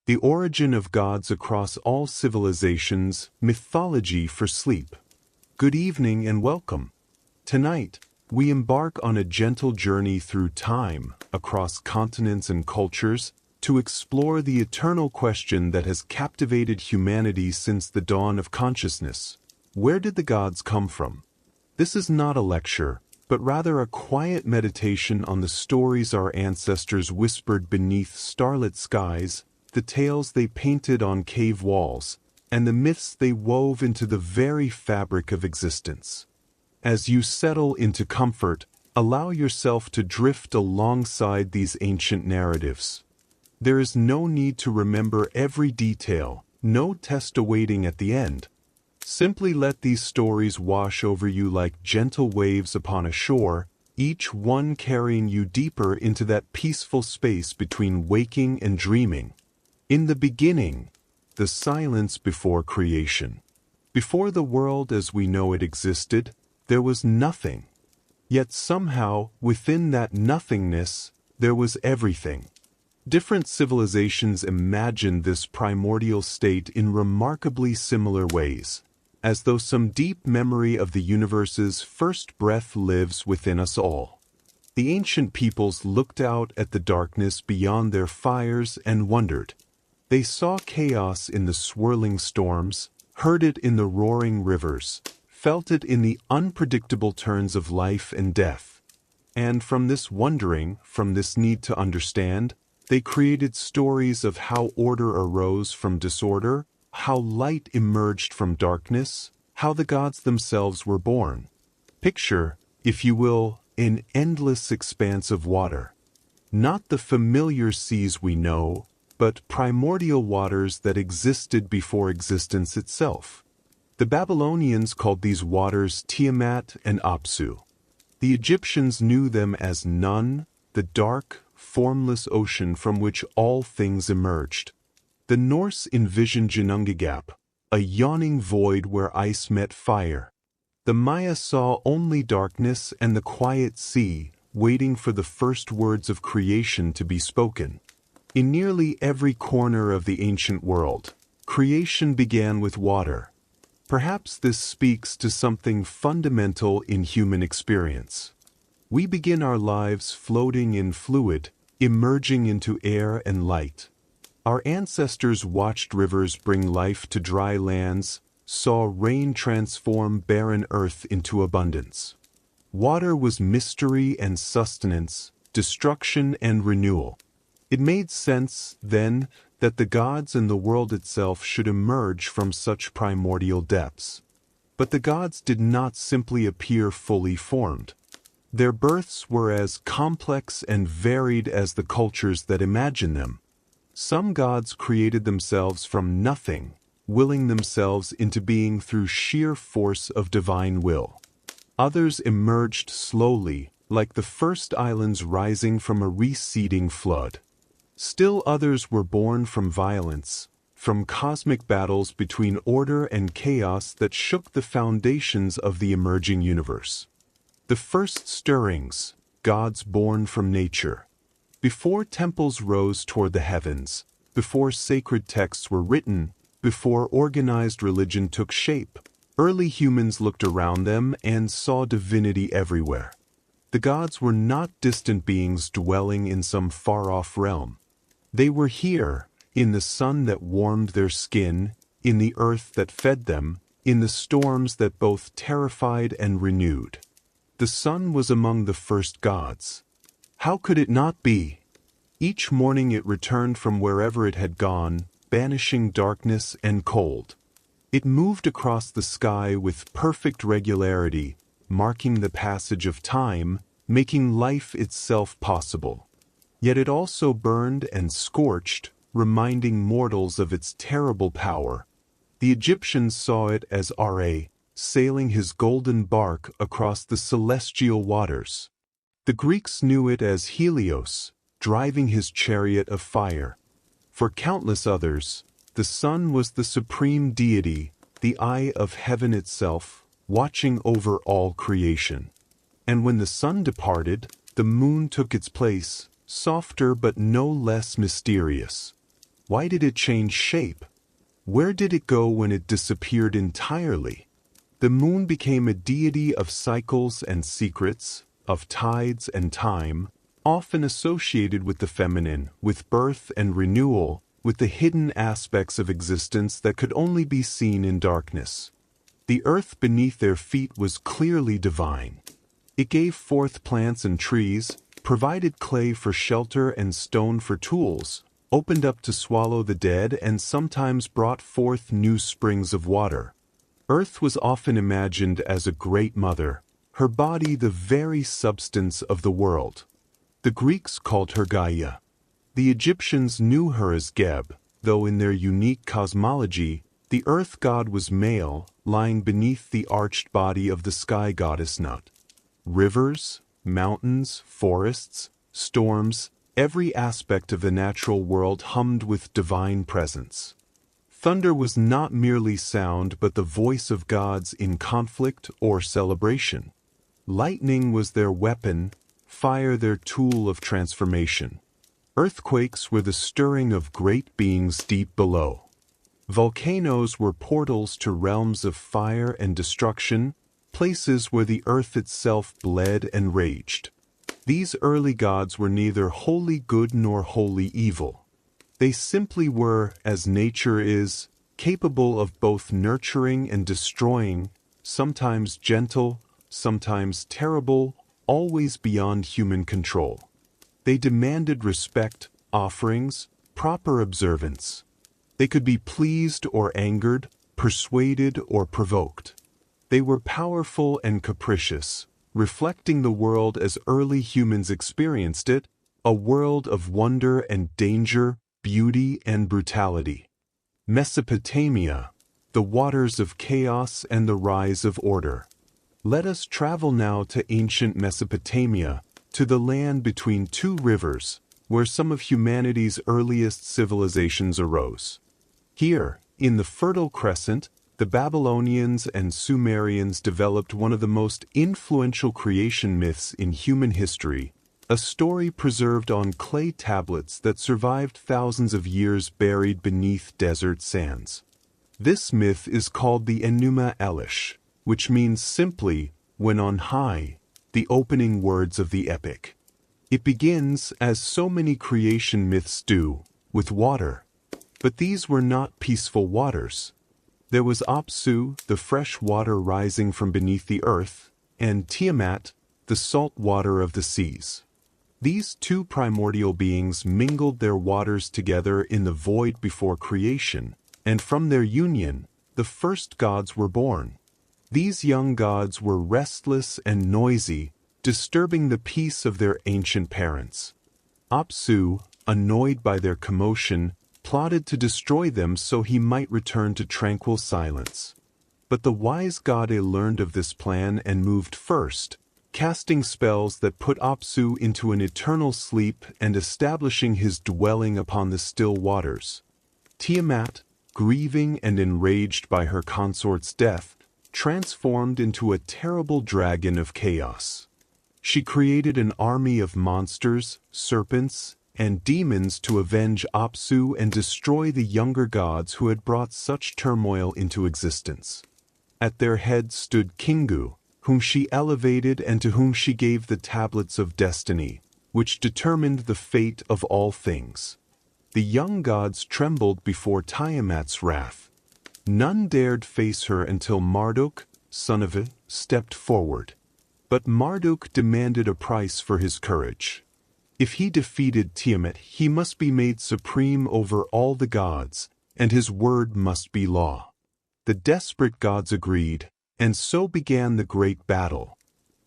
The origin of gods across all civilizations, mythology for sleep. Good evening and welcome. Tonight, we embark on a gentle journey through time, across continents and cultures, to explore the eternal question that has captivated humanity since the dawn of consciousness. Where did the gods come from? This is not a lecture, but rather a quiet meditation on the stories our ancestors whispered beneath starlit skies, the tales they painted on cave walls, and the myths they wove into the very fabric of existence. As you settle into comfort, allow yourself to drift alongside these ancient narratives. There is no need to remember every detail, no test awaiting at the end. Simply let these stories wash over you like gentle waves upon a shore, each one carrying you deeper into that peaceful space between waking and dreaming. In the beginning, the silence before creation. Before the world as we know it existed, there was nothing. Yet somehow, within that nothingness, there was everything. Different civilizations imagined this primordial state in remarkably similar ways, as though some deep memory of the universe's first breath lives within us all. The ancient peoples looked out at the darkness beyond their fires and wondered. They saw chaos in the swirling storms, heard it in the roaring rivers, felt it in the unpredictable turns of life and death. And from this wondering, from this need to understand, they created stories of how order arose from disorder, how light emerged from darkness, how the gods themselves were born. Picture, if you will, an endless expanse of water. Not the familiar seas we know, but primordial waters that existed before existence itself. The Babylonians called these waters Tiamat and Apsu. The Egyptians knew them as Nun, the dark, formless ocean from which all things emerged. The Norse envisioned Ginnungagap, a yawning void where ice met fire. The Maya saw only darkness and the quiet sea, waiting for the first words of creation to be spoken. In nearly every corner of the ancient world, creation began with water. Perhaps this speaks to something fundamental in human experience. We begin our lives floating in fluid, emerging into air and light. Our ancestors watched rivers bring life to dry lands, saw rain transform barren earth into abundance. Water was mystery and sustenance, destruction and renewal. It made sense, then, that the gods and the world itself should emerge from such primordial depths. But the gods did not simply appear fully formed. Their births were as complex and varied as the cultures that imagined them. Some gods created themselves from nothing, willing themselves into being through sheer force of divine will. Others emerged slowly, like the first islands rising from a receding flood. Still others were born from violence, from cosmic battles between order and chaos that shook the foundations of the emerging universe. The first stirrings, gods born from nature. Before temples rose toward the heavens, before sacred texts were written, before organized religion took shape, early humans looked around them and saw divinity everywhere. The gods were not distant beings dwelling in some far-off realm. They were here, in the sun that warmed their skin, in the earth that fed them, in the storms that both terrified and renewed. The sun was among the first gods. How could it not be? Each morning it returned from wherever it had gone, banishing darkness and cold. It moved across the sky with perfect regularity, marking the passage of time, making life itself possible. Yet it also burned and scorched, reminding mortals of its terrible power. The Egyptians saw it as Ra, sailing his golden bark across the celestial waters. The Greeks knew it as Helios, driving his chariot of fire. For countless others, the sun was the supreme deity, the eye of heaven itself, watching over all creation. And when the sun departed, the moon took its place, softer but no less mysterious. Why did it change shape? Where did it go when it disappeared entirely? The moon became a deity of cycles and secrets, of tides and time, often associated with the feminine, with birth and renewal, with the hidden aspects of existence that could only be seen in darkness. The earth beneath their feet was clearly divine. It gave forth plants and trees, provided clay for shelter and stone for tools, opened up to swallow the dead, and sometimes brought forth new springs of water. Earth was often imagined as a great mother, her body the very substance of the world. The Greeks called her Gaia. The Egyptians knew her as Geb, though in their unique cosmology, the earth god was male, lying beneath the arched body of the sky goddess Nut. Rivers, mountains, forests, storms, every aspect of the natural world hummed with divine presence. Thunder was not merely sound but the voice of gods in conflict or celebration. Lightning was their weapon, fire their tool of transformation. Earthquakes were the stirring of great beings deep below. Volcanoes were portals to realms of fire and destruction, places where the earth itself bled and raged. These early gods were neither wholly good nor wholly evil. They simply were, as nature is, capable of both nurturing and destroying, sometimes gentle, sometimes terrible, always beyond human control. They demanded respect, offerings, proper observance. They could be pleased or angered, persuaded or provoked. They were powerful and capricious, reflecting the world as early humans experienced it, a world of wonder and danger, beauty and brutality. Mesopotamia, the waters of chaos and the rise of order. Let us travel now to ancient Mesopotamia, to the land between two rivers, where some of humanity's earliest civilizations arose. Here, in the Fertile Crescent, the Babylonians and Sumerians developed one of the most influential creation myths in human history, a story preserved on clay tablets that survived thousands of years buried beneath desert sands. This myth is called the Enuma Elish, which means simply, when on high, the opening words of the epic. It begins, as so many creation myths do, with water. But these were not peaceful waters. There was Apsu, the fresh water rising from beneath the earth, and Tiamat, the salt water of the seas. These two primordial beings mingled their waters together in the void before creation, and from their union, the first gods were born. These young gods were restless and noisy, disturbing the peace of their ancient parents. Apsu, annoyed by their commotion, plotted to destroy them so he might return to tranquil silence. But the wise god learned of this plan and moved first, casting spells that put Apsu into an eternal sleep and establishing his dwelling upon the still waters. Tiamat, grieving and enraged by her consort's death, transformed into a terrible dragon of chaos. She created an army of monsters, serpents, and demons to avenge Apsu and destroy the younger gods who had brought such turmoil into existence. At their head stood Kingu, whom she elevated and to whom she gave the tablets of destiny, which determined the fate of all things. The young gods trembled before Tiamat's wrath. None dared face her until Marduk, son of it, stepped forward. But Marduk demanded a price for his courage. If he defeated Tiamat, he must be made supreme over all the gods, and his word must be law. The desperate gods agreed, and so began the great battle.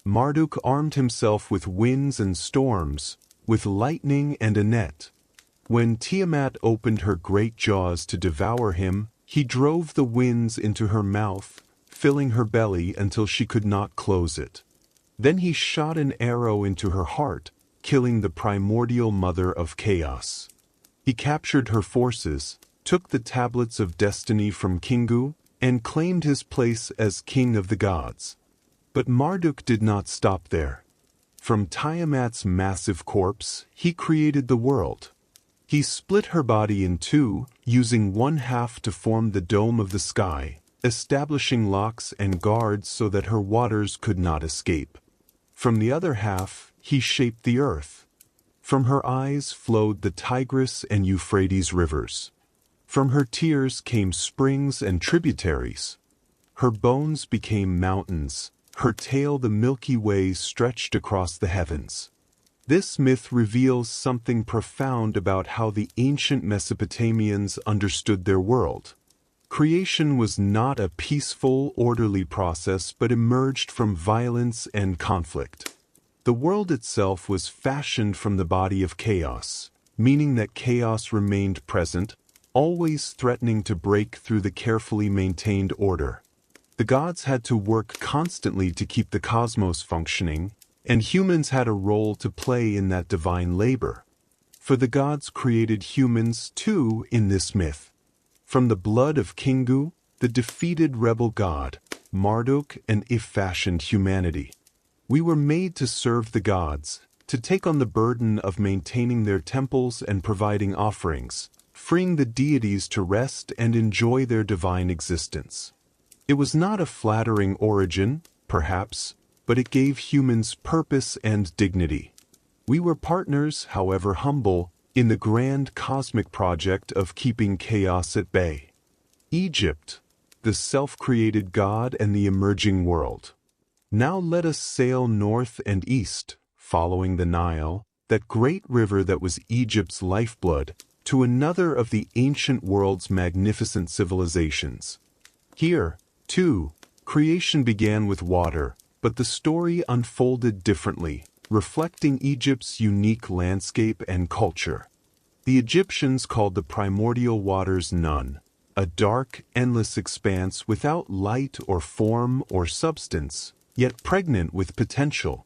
Marduk armed himself with winds and storms, with lightning and a net. When Tiamat opened her great jaws to devour him, he drove the winds into her mouth, filling her belly until she could not close it. Then he shot an arrow into her heart, killing the primordial mother of chaos. He captured her forces, took the tablets of destiny from Kingu, and claimed his place as king of the gods. But Marduk did not stop there. From Tiamat's massive corpse, he created the world. He split her body in two, using one half to form the dome of the sky, establishing locks and guards so that her waters could not escape. From the other half, he shaped the earth. From her eyes flowed the Tigris and Euphrates rivers. From her tears came springs and tributaries. Her bones became mountains, her tail the Milky Way stretched across the heavens. This myth reveals something profound about how the ancient Mesopotamians understood their world. Creation was not a peaceful, orderly process but emerged from violence and conflict. The world itself was fashioned from the body of chaos, meaning that chaos remained present, always threatening to break through the carefully maintained order. The gods had to work constantly to keep the cosmos functioning, and humans had a role to play in that divine labor. For the gods created humans too in this myth. From the blood of Kingu, the defeated rebel god, Marduk and If fashioned humanity. We were made to serve the gods, to take on the burden of maintaining their temples and providing offerings, freeing the deities to rest and enjoy their divine existence. It was not a flattering origin, perhaps, but it gave humans purpose and dignity. We were partners, however humble, in the grand cosmic project of keeping chaos at bay. Egypt, the self-created god and the emerging world. Now let us sail north and east, following the Nile, that great river that was Egypt's lifeblood, to another of the ancient world's magnificent civilizations. Here, too, creation began with water, but the story unfolded differently, reflecting Egypt's unique landscape and culture. The Egyptians called the primordial waters Nun, a dark, endless expanse without light or form or substance, yet pregnant with potential.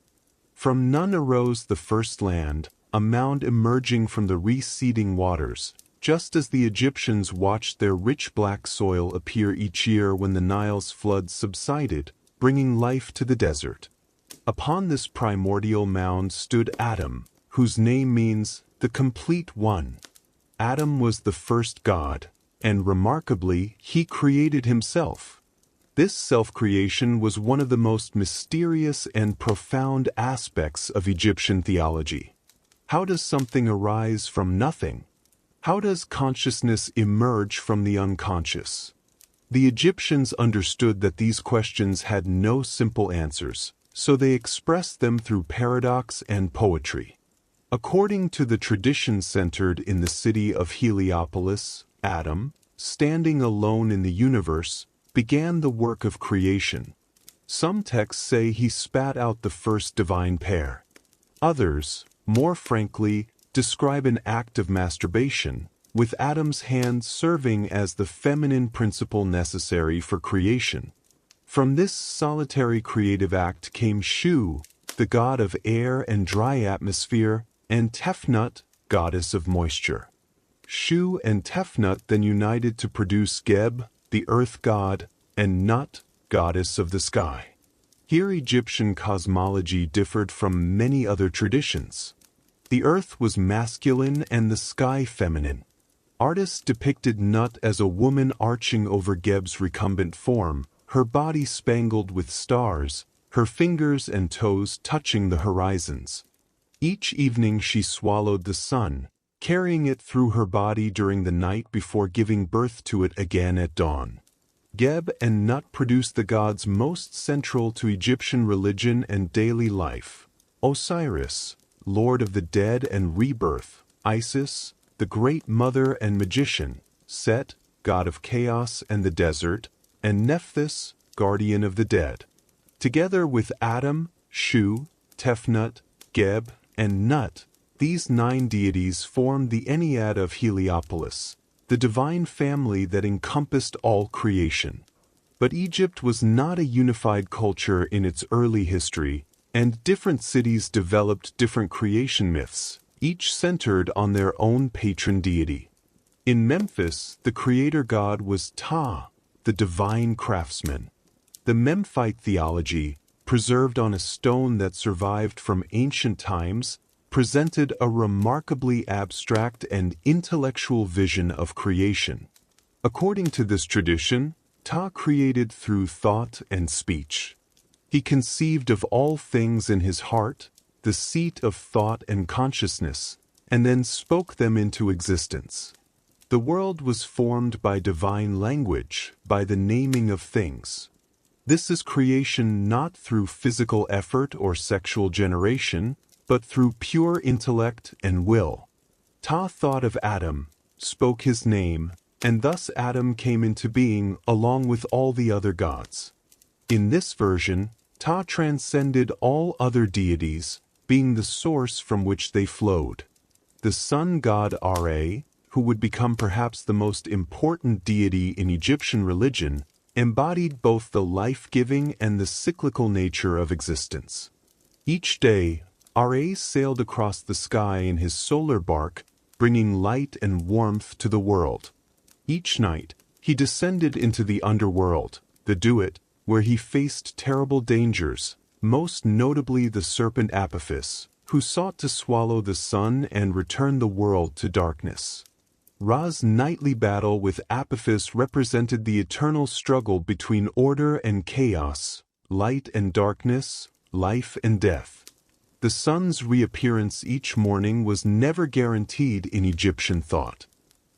From Nun arose the first land, a mound emerging from the receding waters, just as the Egyptians watched their rich black soil appear each year when the Nile's floods subsided, bringing life to the desert. Upon this primordial mound stood Adam, whose name means the complete one. Adam was the first god, and remarkably, he created himself. This self-creation was one of the most mysterious and profound aspects of Egyptian theology. How does something arise from nothing? How does consciousness emerge from the unconscious? The Egyptians understood that these questions had no simple answers, so they expressed them through paradox and poetry. According to the tradition centered in the city of Heliopolis, Adam, standing alone in the universe, began the work of creation. Some texts say he spat out the first divine pair. Others, more frankly, describe an act of masturbation, with Adam's hand serving as the feminine principle necessary for creation. From this solitary creative act came Shu, the god of air and dry atmosphere, and Tefnut, goddess of moisture. Shu and Tefnut then united to produce Geb, the earth god, and Nut, goddess of the sky. Here Egyptian cosmology differed from many other traditions. The earth was masculine and the sky feminine. Artists depicted Nut as a woman arching over Geb's recumbent form, her body spangled with stars, her fingers and toes touching the horizons. Each evening she swallowed the sun, carrying it through her body during the night before giving birth to it again at dawn. Geb and Nut produced the gods most central to Egyptian religion and daily life: Osiris, lord of the dead and rebirth; Isis, the great mother and magician; Set, god of chaos and the desert; and Nephthys, guardian of the dead. Together with Adam, Shu, Tefnut, Geb, and Nut, these 9 deities formed the Ennead of Heliopolis, the divine family that encompassed all creation. But Egypt was not a unified culture in its early history, and different cities developed different creation myths, each centered on their own patron deity. In Memphis, the creator god was Ptah, the divine craftsman. The Memphite theology, preserved on a stone that survived from ancient times, presented a remarkably abstract and intellectual vision of creation. According to this tradition, Ta created through thought and speech. He conceived of all things in his heart, the seat of thought and consciousness, and then spoke them into existence. The world was formed by divine language, by the naming of things. This is creation not through physical effort or sexual generation, but through pure intellect and will. Ta thought of Adam, spoke his name, and thus Adam came into being along with all the other gods. In this version, Ta transcended all other deities, being the source from which they flowed. The sun god Ra, who would become perhaps the most important deity in Egyptian religion, embodied both the life-giving and the cyclical nature of existence. Each day, Ra sailed across the sky in his solar bark, bringing light and warmth to the world. Each night, he descended into the underworld, the Duat, where he faced terrible dangers, most notably the serpent Apophis, who sought to swallow the sun and return the world to darkness. Ra's nightly battle with Apophis represented the eternal struggle between order and chaos, light and darkness, life and death. The sun's reappearance each morning was never guaranteed in Egyptian thought.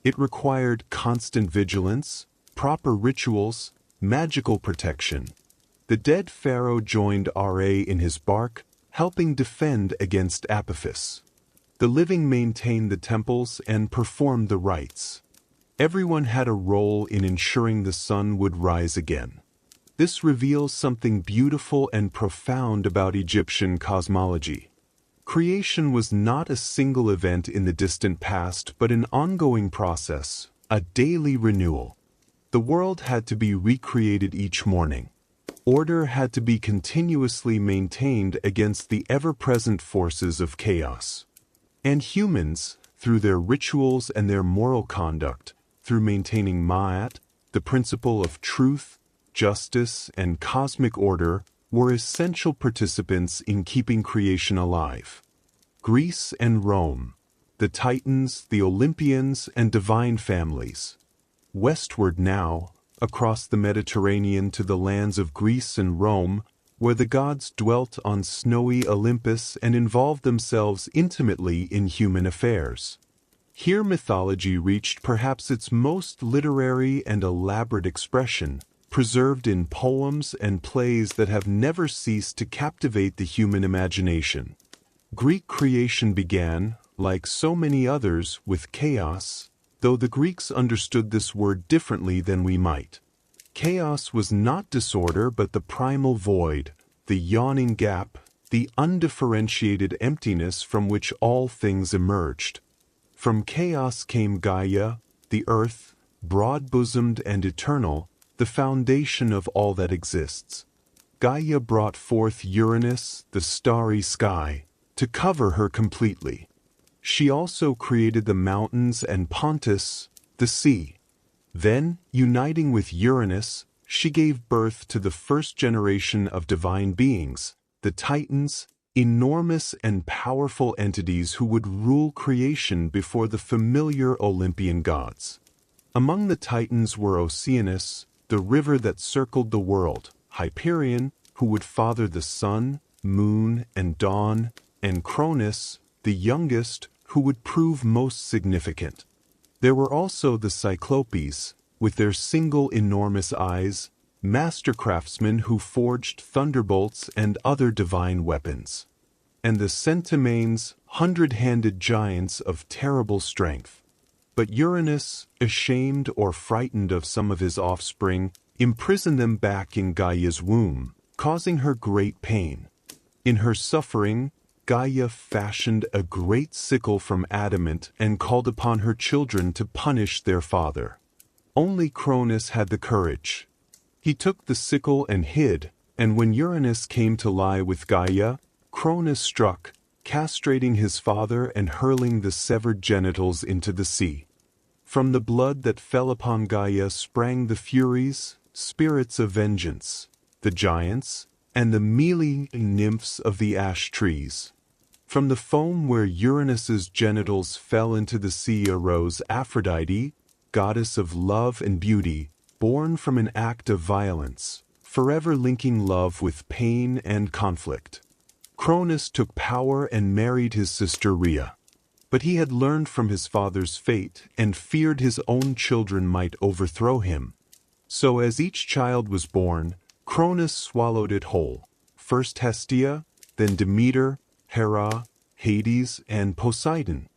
It required constant vigilance, proper rituals, magical protection. The dead pharaoh joined Ra in his bark, helping defend against Apophis. The living maintained the temples and performed the rites. Everyone had a role in ensuring the sun would rise again. This reveals something beautiful and profound about Egyptian cosmology. Creation was not a single event in the distant past, but an ongoing process, a daily renewal. The world had to be recreated each morning. Order had to be continuously maintained against the ever-present forces of chaos. And humans, through their rituals and their moral conduct, through maintaining Ma'at, the principle of truth, justice, and cosmic order, were essential participants in keeping creation alive. Greece and Rome, the Titans, the Olympians, and divine families. Westward now, across the Mediterranean to the lands of Greece and Rome, where the gods dwelt on snowy Olympus and involved themselves intimately in human affairs. Here mythology reached perhaps its most literary and elaborate expression, preserved in poems and plays that have never ceased to captivate the human imagination. Greek creation began, like so many others, with chaos, though the Greeks understood this word differently than we might. Chaos was not disorder but the primal void, the yawning gap, the undifferentiated emptiness from which all things emerged. From chaos came Gaia, the earth, broad-bosomed and eternal, the foundation of all that exists. Gaia brought forth Uranus, the starry sky, to cover her completely. She also created the mountains and Pontus, the sea. Then, uniting with Uranus, she gave birth to the first generation of divine beings, the Titans, enormous and powerful entities who would rule creation before the familiar Olympian gods. Among the Titans were Oceanus, the river that circled the world, Hyperion, who would father the sun, moon, and dawn, and Cronus, the youngest, who would prove most significant. There were also the Cyclopes, with their single enormous eyes, master craftsmen who forged thunderbolts and other divine weapons. And the Centimanes, hundred-handed giants of terrible strength. But Uranus, ashamed or frightened of some of his offspring, imprisoned them back in Gaia's womb, causing her great pain. In her suffering, Gaia fashioned a great sickle from adamant and called upon her children to punish their father. Only Cronus had the courage. He took the sickle and hid, and when Uranus came to lie with Gaia, Cronus struck, castrating his father and hurling the severed genitals into the sea. From the blood that fell upon Gaia sprang the Furies, spirits of vengeance, the giants, and the mealy nymphs of the ash trees. From the foam where Uranus's genitals fell into the sea arose Aphrodite, goddess of love and beauty, born from an act of violence, forever linking love with pain and conflict. Cronus took power and married his sister Rhea. But he had learned from his father's fate and feared his own children might overthrow him. So as each child was born, Cronus swallowed it whole, first Hestia, then Demeter, Hera, Hades, and Poseidon.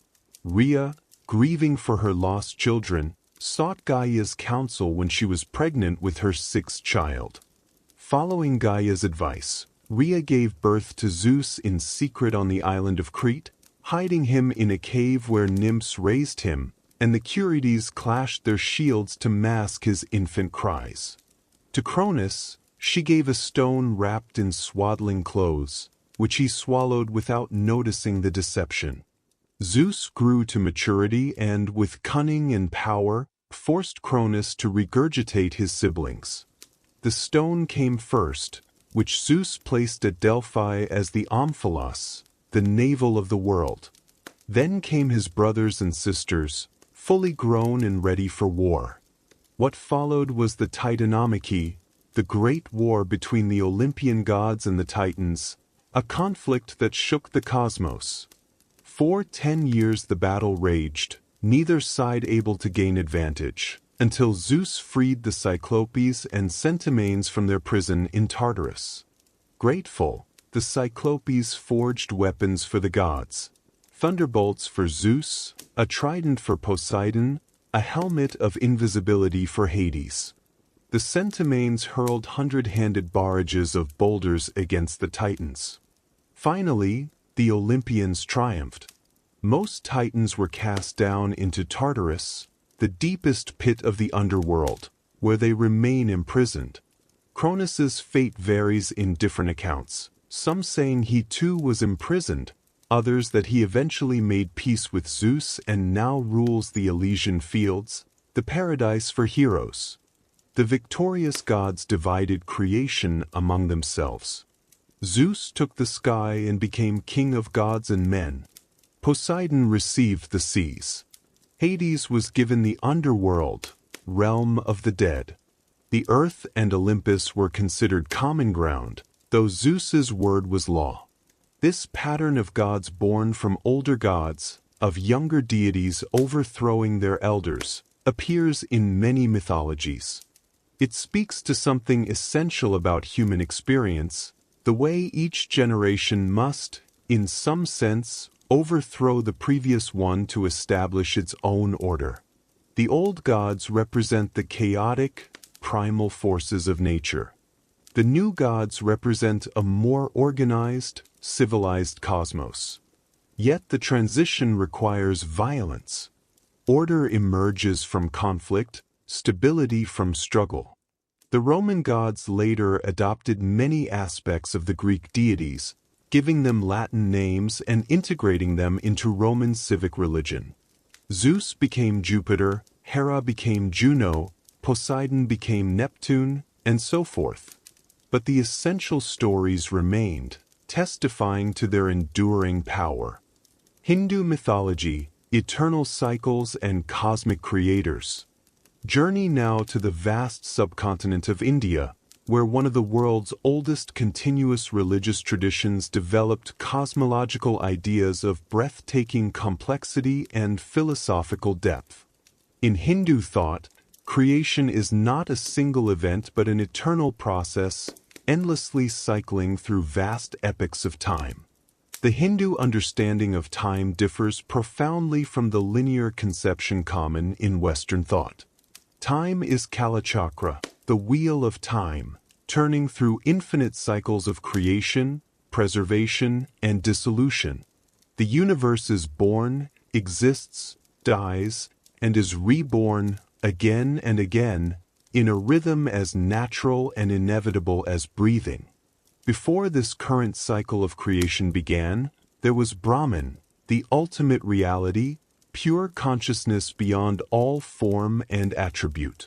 Rhea, grieving for her lost children, sought Gaia's counsel when she was pregnant with her sixth child. Following Gaia's advice, Rhea gave birth to Zeus in secret on the island of Crete, hiding him in a cave where nymphs raised him, and the Curetes clashed their shields to mask his infant cries. To Cronus, she gave a stone wrapped in swaddling clothes, which he swallowed without noticing the deception. Zeus grew to maturity and, with cunning and power, forced Cronus to regurgitate his siblings. The stone came first, which Zeus placed at Delphi as the omphalos, the navel of the world. Then came his brothers and sisters, fully grown and ready for war. What followed was the Titanomachy, the great war between the Olympian gods and the Titans, a conflict that shook the cosmos. For 10 years the battle raged, neither side able to gain advantage, until Zeus freed the Cyclopes and Centimanes from their prison in Tartarus. Grateful, the Cyclopes forged weapons for the gods, thunderbolts for Zeus, a trident for Poseidon, a helmet of invisibility for Hades. The Centimanes hurled hundred-handed barrages of boulders against the Titans. Finally, the Olympians triumphed. Most Titans were cast down into Tartarus, the deepest pit of the underworld, where they remain imprisoned. Cronus's fate varies in different accounts, some saying he too was imprisoned, others that he eventually made peace with Zeus and now rules the Elysian fields, the paradise for heroes. The victorious gods divided creation among themselves. Zeus took the sky and became king of gods and men. Poseidon received the seas. Hades was given the underworld, realm of the dead. The earth and Olympus were considered common ground, though Zeus's word was law. This pattern of gods born from older gods, of younger deities overthrowing their elders, appears in many mythologies. It speaks to something essential about human experience, the way each generation must, in some sense, overthrow the previous one to establish its own order. The old gods represent the chaotic, primal forces of nature. The new gods represent a more organized, civilized cosmos. Yet the transition requires violence. Order emerges from conflict, stability from struggle. The Roman gods later adopted many aspects of the Greek deities, giving them Latin names and integrating them into Roman civic religion. Zeus became Jupiter, Hera became Juno, Poseidon became Neptune, and so forth. But the essential stories remained, testifying to their enduring power. Hindu mythology, eternal cycles and cosmic creators. Journey now to the vast subcontinent of India, where one of the world's oldest continuous religious traditions developed cosmological ideas of breathtaking complexity and philosophical depth. In Hindu thought, creation is not a single event but an eternal process, endlessly cycling through vast epochs of time. The Hindu understanding of time differs profoundly from the linear conception common in Western thought. Time is Kalachakra, the wheel of time, turning through infinite cycles of creation, preservation, and dissolution. The universe is born, exists, dies, and is reborn again and again in a rhythm as natural and inevitable as breathing. Before this current cycle of creation began, there was Brahman, the ultimate reality, pure consciousness beyond all form and attribute.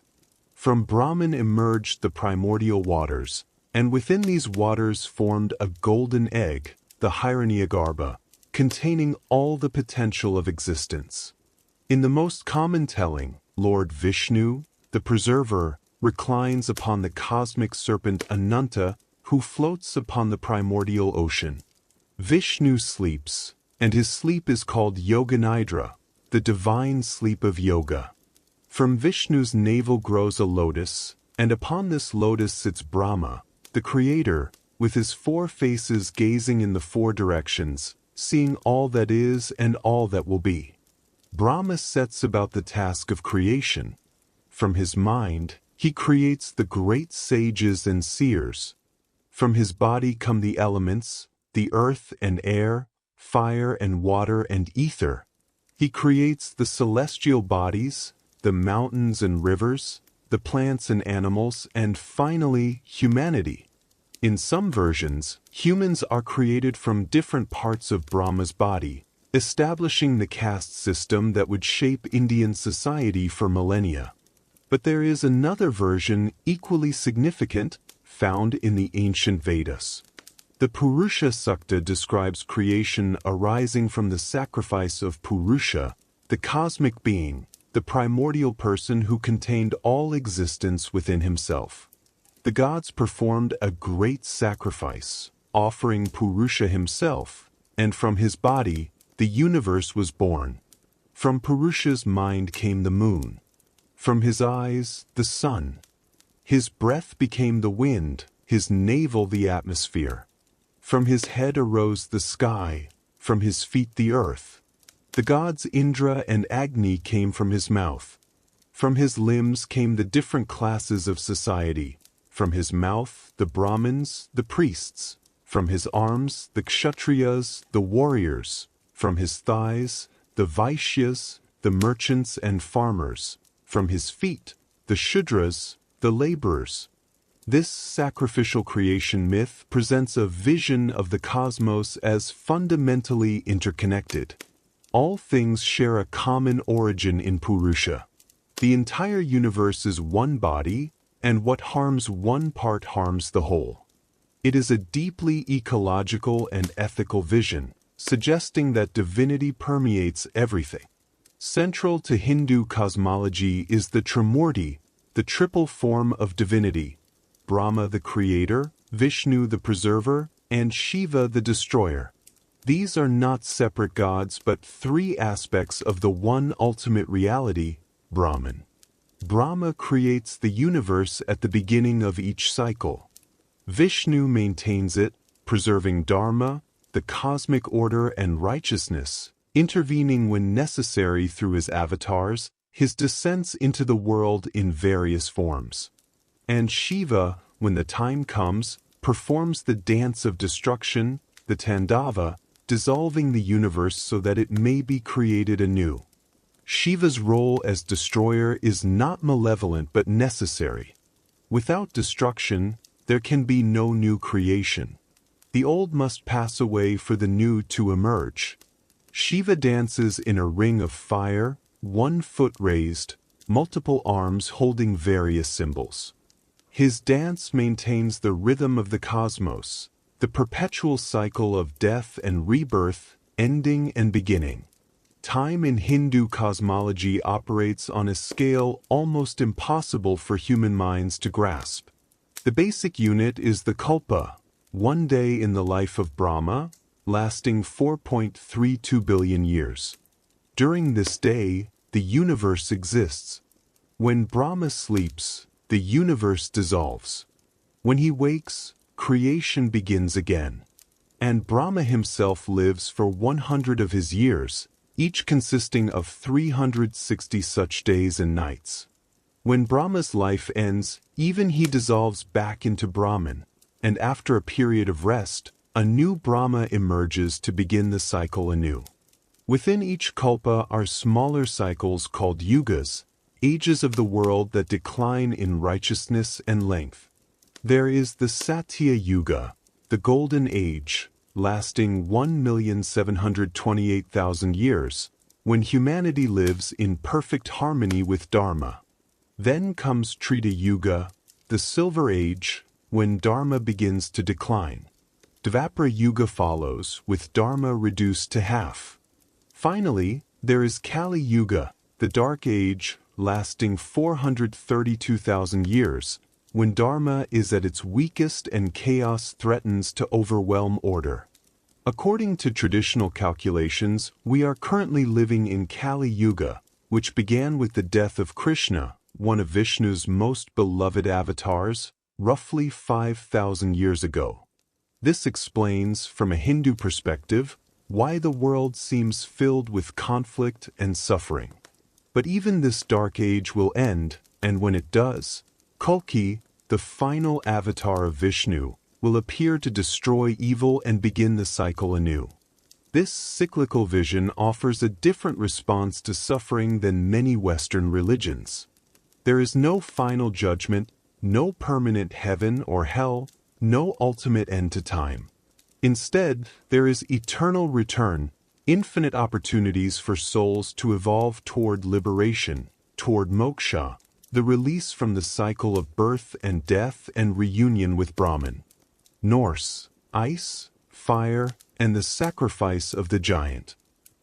From Brahman emerged the primordial waters, and within these waters formed a golden egg, the Hiranyagarbha, containing all the potential of existence. In the most common telling, Lord Vishnu, the preserver, reclines upon the cosmic serpent Ananta, who floats upon the primordial ocean. Vishnu sleeps, and his sleep is called Yoga Nidra, the divine sleep of yoga. From Vishnu's navel grows a lotus, and upon this lotus sits Brahma, the creator, with his four faces gazing in the four directions, seeing all that is and all that will be. Brahma sets about the task of creation. From his mind, he creates the great sages and seers. From his body come the elements, the earth and air, fire and water and ether. He creates the celestial bodies, the mountains and rivers, the plants and animals, and finally, humanity. In some versions, humans are created from different parts of Brahma's body, establishing the caste system that would shape Indian society for millennia. But there is another version equally significant, found in the ancient Vedas. The Purusha Sukta describes creation arising from the sacrifice of Purusha, the cosmic being, the primordial person who contained all existence within himself. The gods performed a great sacrifice, offering Purusha himself, and from his body, the universe was born. From Purusha's mind came the moon. From his eyes, the sun. His breath became the wind, his navel the atmosphere. From his head arose the sky, from his feet the earth. The gods Indra and Agni came from his mouth. From his limbs came the different classes of society. From his mouth, the Brahmins, the priests. From his arms, the Kshatriyas, the warriors. From his thighs, the Vaishyas, the merchants and farmers. From his feet, the Shudras, the laborers. This sacrificial creation myth presents a vision of the cosmos as fundamentally interconnected. All things share a common origin in Purusha. The entire universe is one body, and what harms one part harms the whole. It is a deeply ecological and ethical vision, suggesting that divinity permeates everything. Central to Hindu cosmology is the Trimurti, the triple form of divinity: Brahma the creator, Vishnu the preserver, and Shiva the destroyer. These are not separate gods but three aspects of the one ultimate reality, Brahman. Brahma creates the universe at the beginning of each cycle. Vishnu maintains it, preserving Dharma, the cosmic order and righteousness, intervening when necessary through his avatars, his descents into the world in various forms. And Shiva, when the time comes, performs the dance of destruction, the Tandava, dissolving the universe so that it may be created anew. Shiva's role as destroyer is not malevolent but necessary. Without destruction, there can be no new creation. The old must pass away for the new to emerge. Shiva dances in a ring of fire, 1 foot raised, multiple arms holding various symbols. His dance maintains the rhythm of the cosmos, the perpetual cycle of death and rebirth, ending and beginning. Time in Hindu cosmology operates on a scale almost impossible for human minds to grasp. The basic unit is the kalpa, 1 day in the life of Brahma, lasting 4.32 billion years. During this day, the universe exists. When Brahma sleeps, the universe dissolves. When he wakes, creation begins again. And Brahma himself lives for 100 of his years, each consisting of 360 such days and nights. When Brahma's life ends, even he dissolves back into Brahman, and after a period of rest, a new Brahma emerges to begin the cycle anew. Within each kalpa are smaller cycles called yugas, ages of the world that decline in righteousness and length. There is the Satya Yuga, the Golden Age, lasting 1,728,000 years, when humanity lives in perfect harmony with Dharma. Then comes Treta Yuga, the Silver Age, when Dharma begins to decline. Dvapara Yuga follows, with Dharma reduced to half. Finally, there is Kali Yuga, the Dark Age, lasting 432,000 years, when Dharma is at its weakest and chaos threatens to overwhelm order. According to traditional calculations, we are currently living in Kali Yuga, which began with the death of Krishna, one of Vishnu's most beloved avatars, roughly 5,000 years ago. This explains, from a Hindu perspective, why the world seems filled with conflict and suffering. But even this dark age will end, and when it does, Kalki, the final avatar of Vishnu, will appear to destroy evil and begin the cycle anew. This cyclical vision offers a different response to suffering than many Western religions. There is no final judgment, no permanent heaven or hell, no ultimate end to time. Instead, there is eternal return, infinite opportunities for souls to evolve toward liberation, toward moksha, the release from the cycle of birth and death and reunion with Brahman. Norse, ice, fire, and the sacrifice of the giant.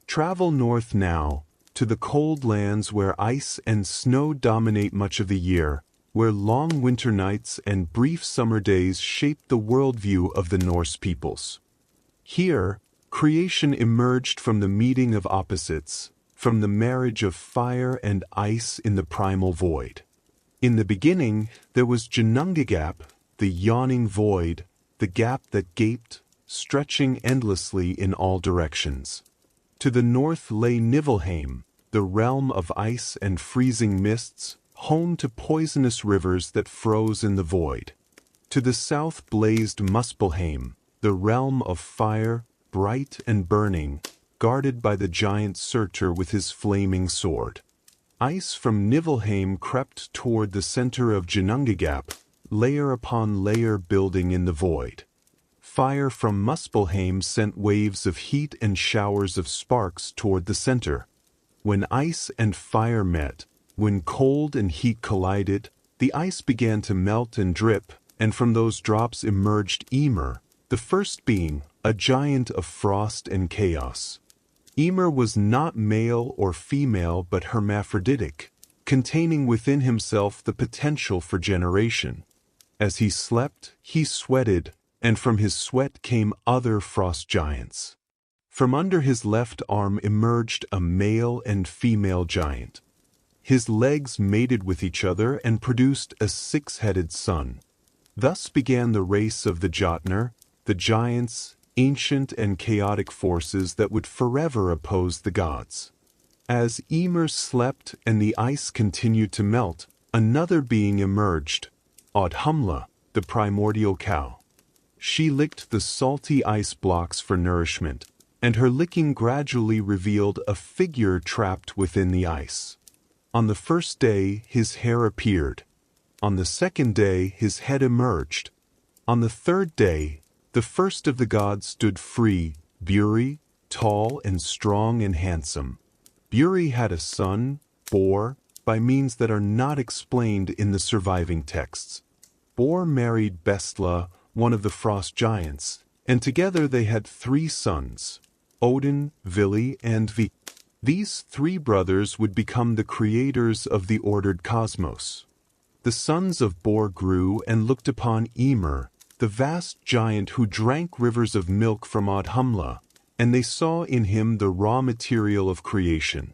Travel north now, to the cold lands where ice and snow dominate much of the year, where long winter nights and brief summer days shape the worldview of the Norse peoples. Here, creation emerged from the meeting of opposites, from the marriage of fire and ice in the primal void. In the beginning, there was Ginnungagap, the yawning void, the gap that gaped, stretching endlessly in all directions. To the north lay Niflheim, the realm of ice and freezing mists, home to poisonous rivers that froze in the void. To the south blazed Muspelheim, the realm of fire, bright and burning, guarded by the giant Surtur with his flaming sword. Ice from Niflheim crept toward the center of Ginnungagap, layer upon layer building in the void. Fire from Muspelheim sent waves of heat and showers of sparks toward the center. When ice and fire met, when cold and heat collided, the ice began to melt and drip, and from those drops emerged Ymir, the first being, a giant of frost and chaos. Ymir was not male or female but hermaphroditic, containing within himself the potential for generation. As he slept, he sweated, and from his sweat came other frost giants. From under his left arm emerged a male and female giant. His legs mated with each other and produced a six-headed son. Thus began the race of the Jotnar, the giants, ancient and chaotic forces that would forever oppose the gods. As Ymir slept and the ice continued to melt, another being emerged, Audhumla, the primordial cow. She licked the salty ice blocks for nourishment, and her licking gradually revealed a figure trapped within the ice. On the first day, his hair appeared. On the second day, his head emerged. On the third day, the first of the gods stood free, Buri, tall and strong and handsome. Buri had a son, Bor, by means that are not explained in the surviving texts. Bor married Bestla, one of the frost giants, and together they had 3 sons, Odin, Vili, and Vi. These 3 brothers would become the creators of the ordered cosmos. The sons of Bor grew and looked upon Ymir, the vast giant who drank rivers of milk from Audhumla, and they saw in him the raw material of creation.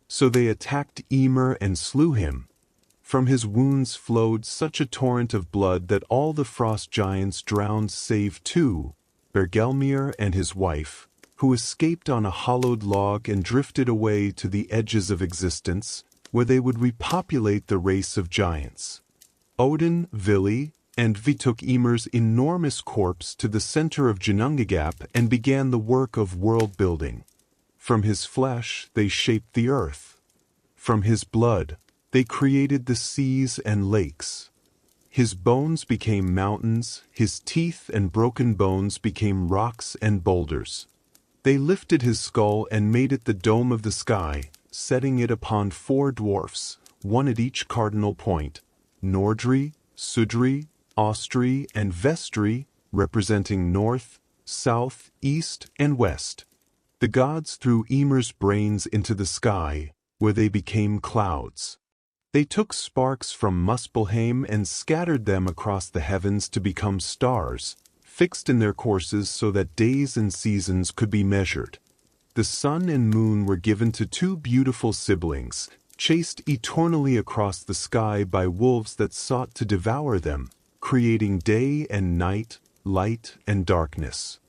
So they attacked Ymir and slew him. From his wounds flowed such a torrent of blood that all the frost giants drowned save 2, Bergelmir and his wife, who escaped on a hollowed log and drifted away to the edges of existence, where they would repopulate the race of giants. Odin, Vili, and Vi took Ymir's enormous corpse to the center of Ginnungagap and began the work of world-building. From his flesh they shaped the earth. From his blood they created the seas and lakes. His bones became mountains, his teeth and broken bones became rocks and boulders. They lifted his skull and made it the dome of the sky, setting it upon 4 dwarfs, one at each cardinal point, Nordri, Sudri, Austri, and Vestri, representing north, south, east, and west. The gods threw Ymir's brains into the sky, where they became clouds. They took sparks from Muspelheim and scattered them across the heavens to become stars, fixed in their courses so that days and seasons could be measured. The sun and moon were given to two beautiful siblings, chased eternally across the sky by wolves that sought to devour them, creating day and night, light and darkness.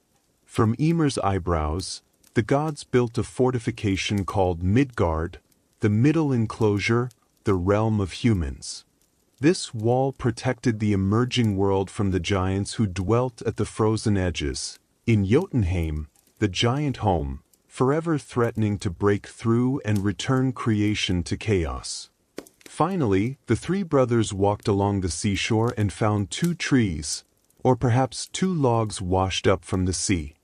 From Ymir's eyebrows, the gods built a fortification called Midgard, the middle enclosure, the realm of humans. This wall protected the emerging world from the giants who dwelt at the frozen edges. In Jotunheim, the giant home, forever threatening to break through and return creation to chaos. Finally, the three brothers walked along the seashore and found two trees, or perhaps two logs washed up from the sea.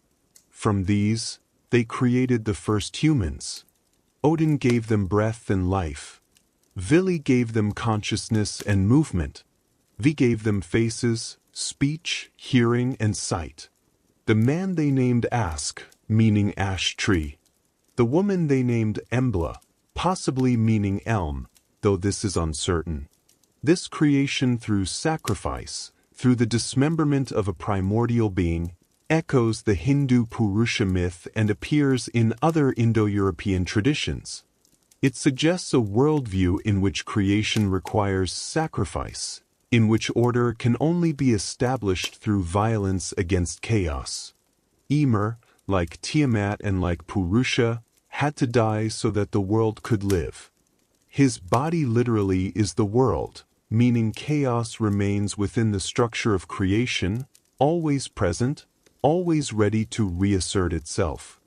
From these, they created the first humans. Odin gave them breath and life. Vili gave them consciousness and movement. Vi gave them faces, speech, hearing, and sight. The man they named Ask, meaning ash tree. The woman they named Embla, possibly meaning elm, though this is uncertain. This creation through sacrifice, through the dismemberment of a primordial being, echoes the Hindu Purusha myth and appears in other Indo-European traditions. It suggests a worldview in which creation requires sacrifice, in which order can only be established through violence against chaos. Ymir, like Tiamat and like Purusha, had to die so that the world could live. His body literally is the world, meaning chaos remains within the structure of creation, always present, always ready to reassert itself.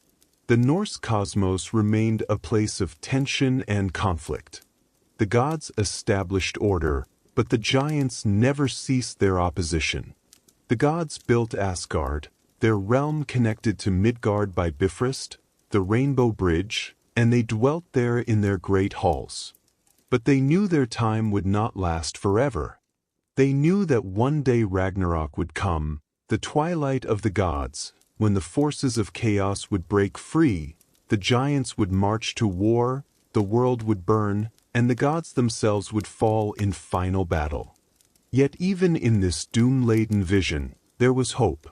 The Norse cosmos remained a place of tension and conflict. The gods established order, but the giants never ceased their opposition. The gods built Asgard, their realm connected to Midgard by Bifrost, the Rainbow Bridge, and they dwelt there in their great halls. But they knew their time would not last forever. They knew that one day Ragnarok would come, the twilight of the gods, when the forces of chaos would break free, the giants would march to war, the world would burn, and the gods themselves would fall in final battle. Yet even in this doom-laden vision, there was hope.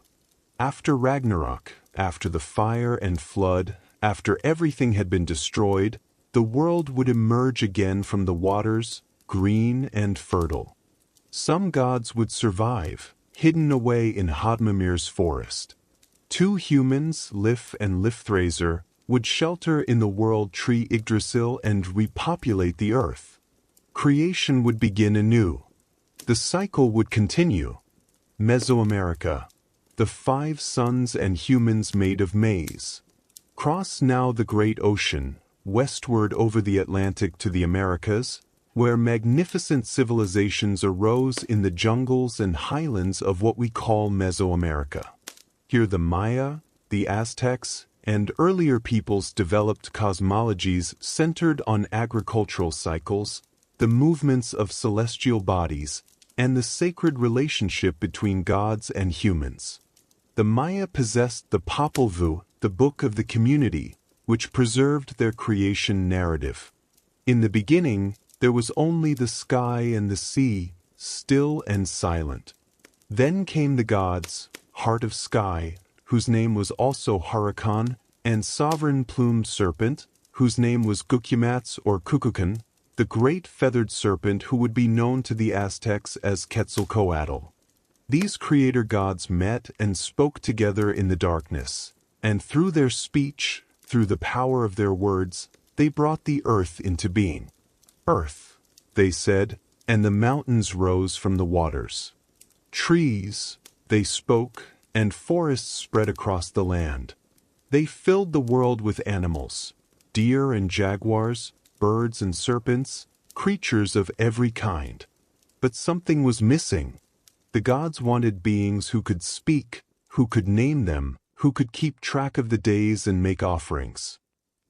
After Ragnarok, after the fire and flood, after everything had been destroyed, the world would emerge again from the waters, green and fertile. Some gods would survive, hidden away in Hodmimir's forest. Two humans, Lif and Lifthraser, would shelter in the world tree Yggdrasil and repopulate the earth. Creation would begin anew. The cycle would continue. Mesoamerica, the 5 suns and humans made of maize. Cross now the great ocean, westward over the Atlantic to the Americas, where magnificent civilizations arose in the jungles and highlands of what we call Mesoamerica. Here the Maya, the Aztecs, and earlier peoples developed cosmologies centered on agricultural cycles, the movements of celestial bodies, and the sacred relationship between gods and humans. The Maya possessed the Popol Vuh, the book of the community, which preserved their creation narrative. In the beginning, there was only the sky and the sea, still and silent. Then came the gods, Heart of Sky, whose name was also Hurakan, and Sovereign Plumed Serpent, whose name was Gukyamats or Kukulkan, the great feathered serpent who would be known to the Aztecs as Quetzalcoatl. These creator gods met and spoke together in the darkness, and through their speech, through the power of their words, they brought the earth into being. Earth, they said, and the mountains rose from the waters. Trees, they spoke, and forests spread across the land. They filled the world with animals, deer and jaguars, birds and serpents, creatures of every kind. But something was missing. The gods wanted beings who could speak, who could name them, who could keep track of the days and make offerings.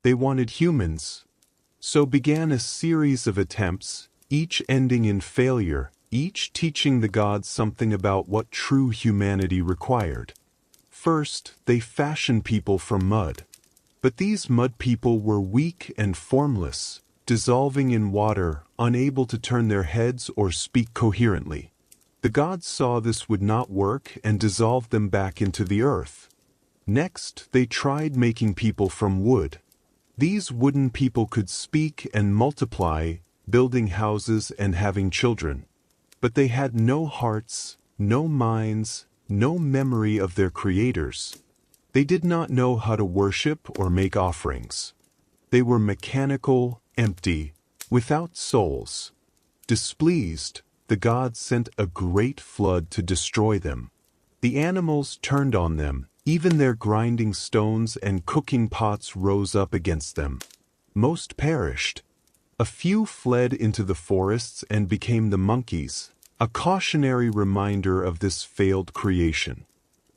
They wanted humans. So began a series of attempts, each ending in failure, each teaching the gods something about what true humanity required. First, they fashioned people from mud. But these mud people were weak and formless, dissolving in water, unable to turn their heads or speak coherently. The gods saw this would not work and dissolved them back into the earth. Next, they tried making people from wood. These wooden people could speak and multiply, building houses and having children. But they had no hearts, no minds, no memory of their creators. They did not know how to worship or make offerings. They were mechanical, empty, without souls. Displeased, the gods sent a great flood to destroy them. The animals turned on them, even their grinding stones and cooking pots rose up against them. Most perished. A few fled into the forests and became the monkeys, a cautionary reminder of this failed creation.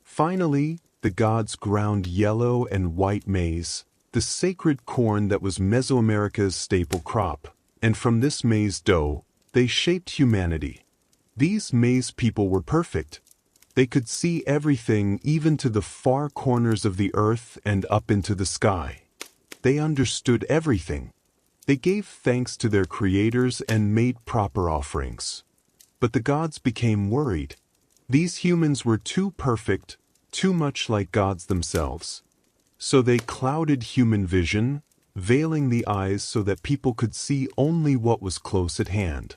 Finally, the gods ground yellow and white maize, the sacred corn that was Mesoamerica's staple crop, and from this maize dough, they shaped humanity. These maize people were perfect. They could see everything, even to the far corners of the earth and up into the sky. They understood everything. They gave thanks to their creators and made proper offerings. But the gods became worried. These humans were too perfect, too much like gods themselves. So they clouded human vision, veiling the eyes so that people could see only what was close at hand.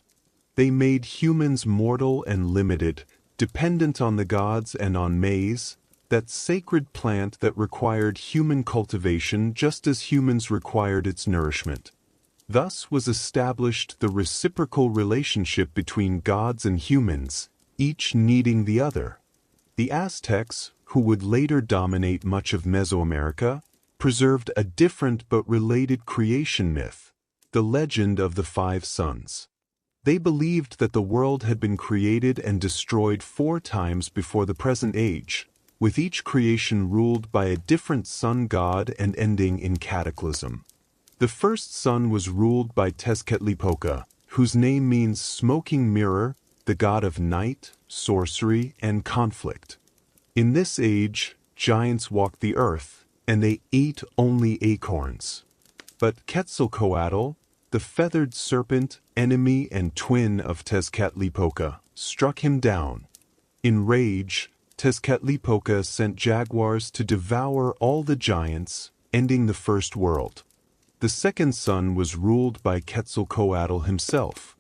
They made humans mortal and limited, dependent on the gods and on maize, that sacred plant that required human cultivation just as humans required its nourishment. Thus was established the reciprocal relationship between gods and humans, each needing the other. The Aztecs, who would later dominate much of Mesoamerica, preserved a different but related creation myth, the legend of the 5 suns. They believed that the world had been created and destroyed 4 times before the present age, with each creation ruled by a different sun god and ending in cataclysm. The first sun was ruled by Tezcatlipoca, whose name means smoking mirror, the god of night, sorcery, and conflict. In this age, giants walked the earth, and they ate only acorns. But Quetzalcoatl, the feathered serpent, enemy and twin of Tezcatlipoca, struck him down. In rage, Tezcatlipoca sent jaguars to devour all the giants, ending the first world. The second sun was ruled by Quetzalcoatl himself.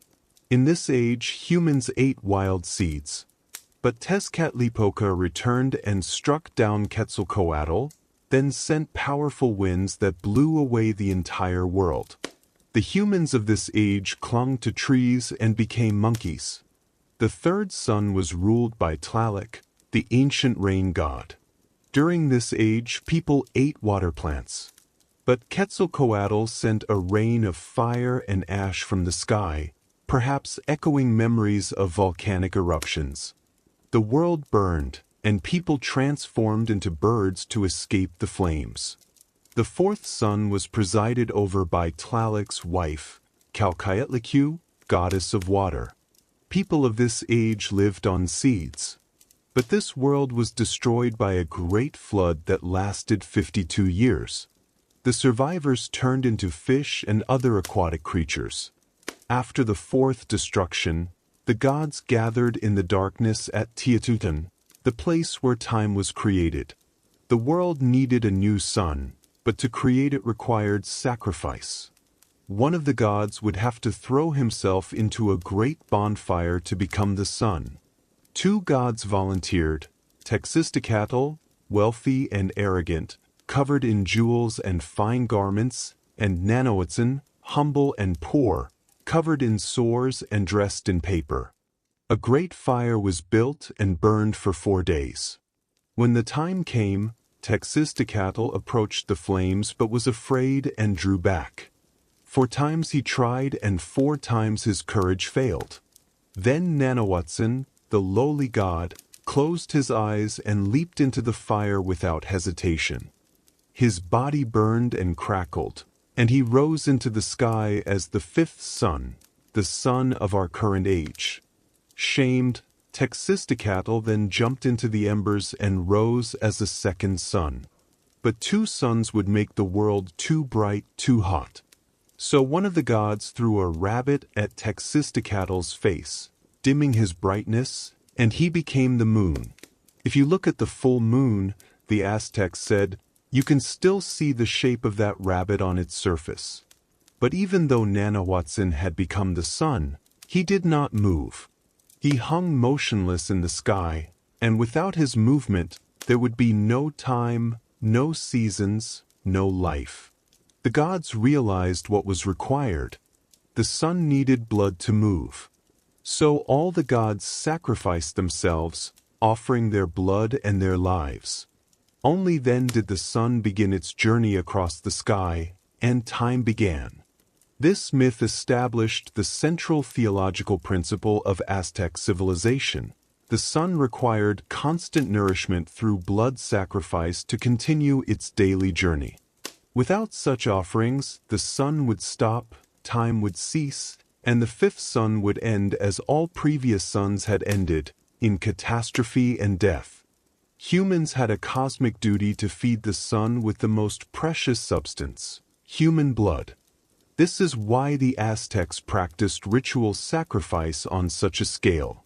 In this age, humans ate wild seeds. But Tezcatlipoca returned and struck down Quetzalcoatl, then sent powerful winds that blew away the entire world. The humans of this age clung to trees and became monkeys. The third sun was ruled by Tlaloc, the ancient rain god. During this age, people ate water plants. But Quetzalcoatl sent a rain of fire and ash from the sky, perhaps echoing memories of volcanic eruptions. The world burned, and people transformed into birds to escape the flames. The fourth sun was presided over by Tlaloc's wife, Calcayatlicu, goddess of water. People of this age lived on seeds. But this world was destroyed by a great flood that lasted 52 years. The survivors turned into fish and other aquatic creatures. After the fourth destruction, the gods gathered in the darkness at Teotihuacan, the place where time was created. The world needed a new sun, but to create it required sacrifice. One of the gods would have to throw himself into a great bonfire to become the sun. 2 gods volunteered, Texistecatl, wealthy and arrogant, covered in jewels and fine garments, and Nanoitzin, humble and poor, covered in sores and dressed in paper. A great fire was built and burned for 4 days. When the time came, Texistecatl approached the flames but was afraid and drew back. 4 times he tried and 4 times his courage failed. Then Nanoitzin, the lowly god, closed his eyes and leaped into the fire without hesitation. His body burned and crackled, and he rose into the sky as the 5th sun, the sun of our current age. Shamed, Texistocatl then jumped into the embers and rose as a second sun. But two suns would make the world too bright, too hot. So one of the gods threw a rabbit at Texistocatl's face, dimming his brightness, and he became the moon. If you look at the full moon, the Aztecs said, you can still see the shape of that rabbit on its surface. But even though Nanahuatzin had become the sun, he did not move. He hung motionless in the sky, and without his movement, there would be no time, no seasons, no life. The gods realized what was required. The sun needed blood to move. So all the gods sacrificed themselves, offering their blood and their lives. Only then did the sun begin its journey across the sky, and time began. This myth established the central theological principle of Aztec civilization. The sun required constant nourishment through blood sacrifice to continue its daily journey. Without such offerings, the sun would stop, time would cease, and the fifth sun would end as all previous suns had ended, in catastrophe and death. Humans had a cosmic duty to feed the sun with the most precious substance, human blood. This is why the Aztecs practiced ritual sacrifice on such a scale.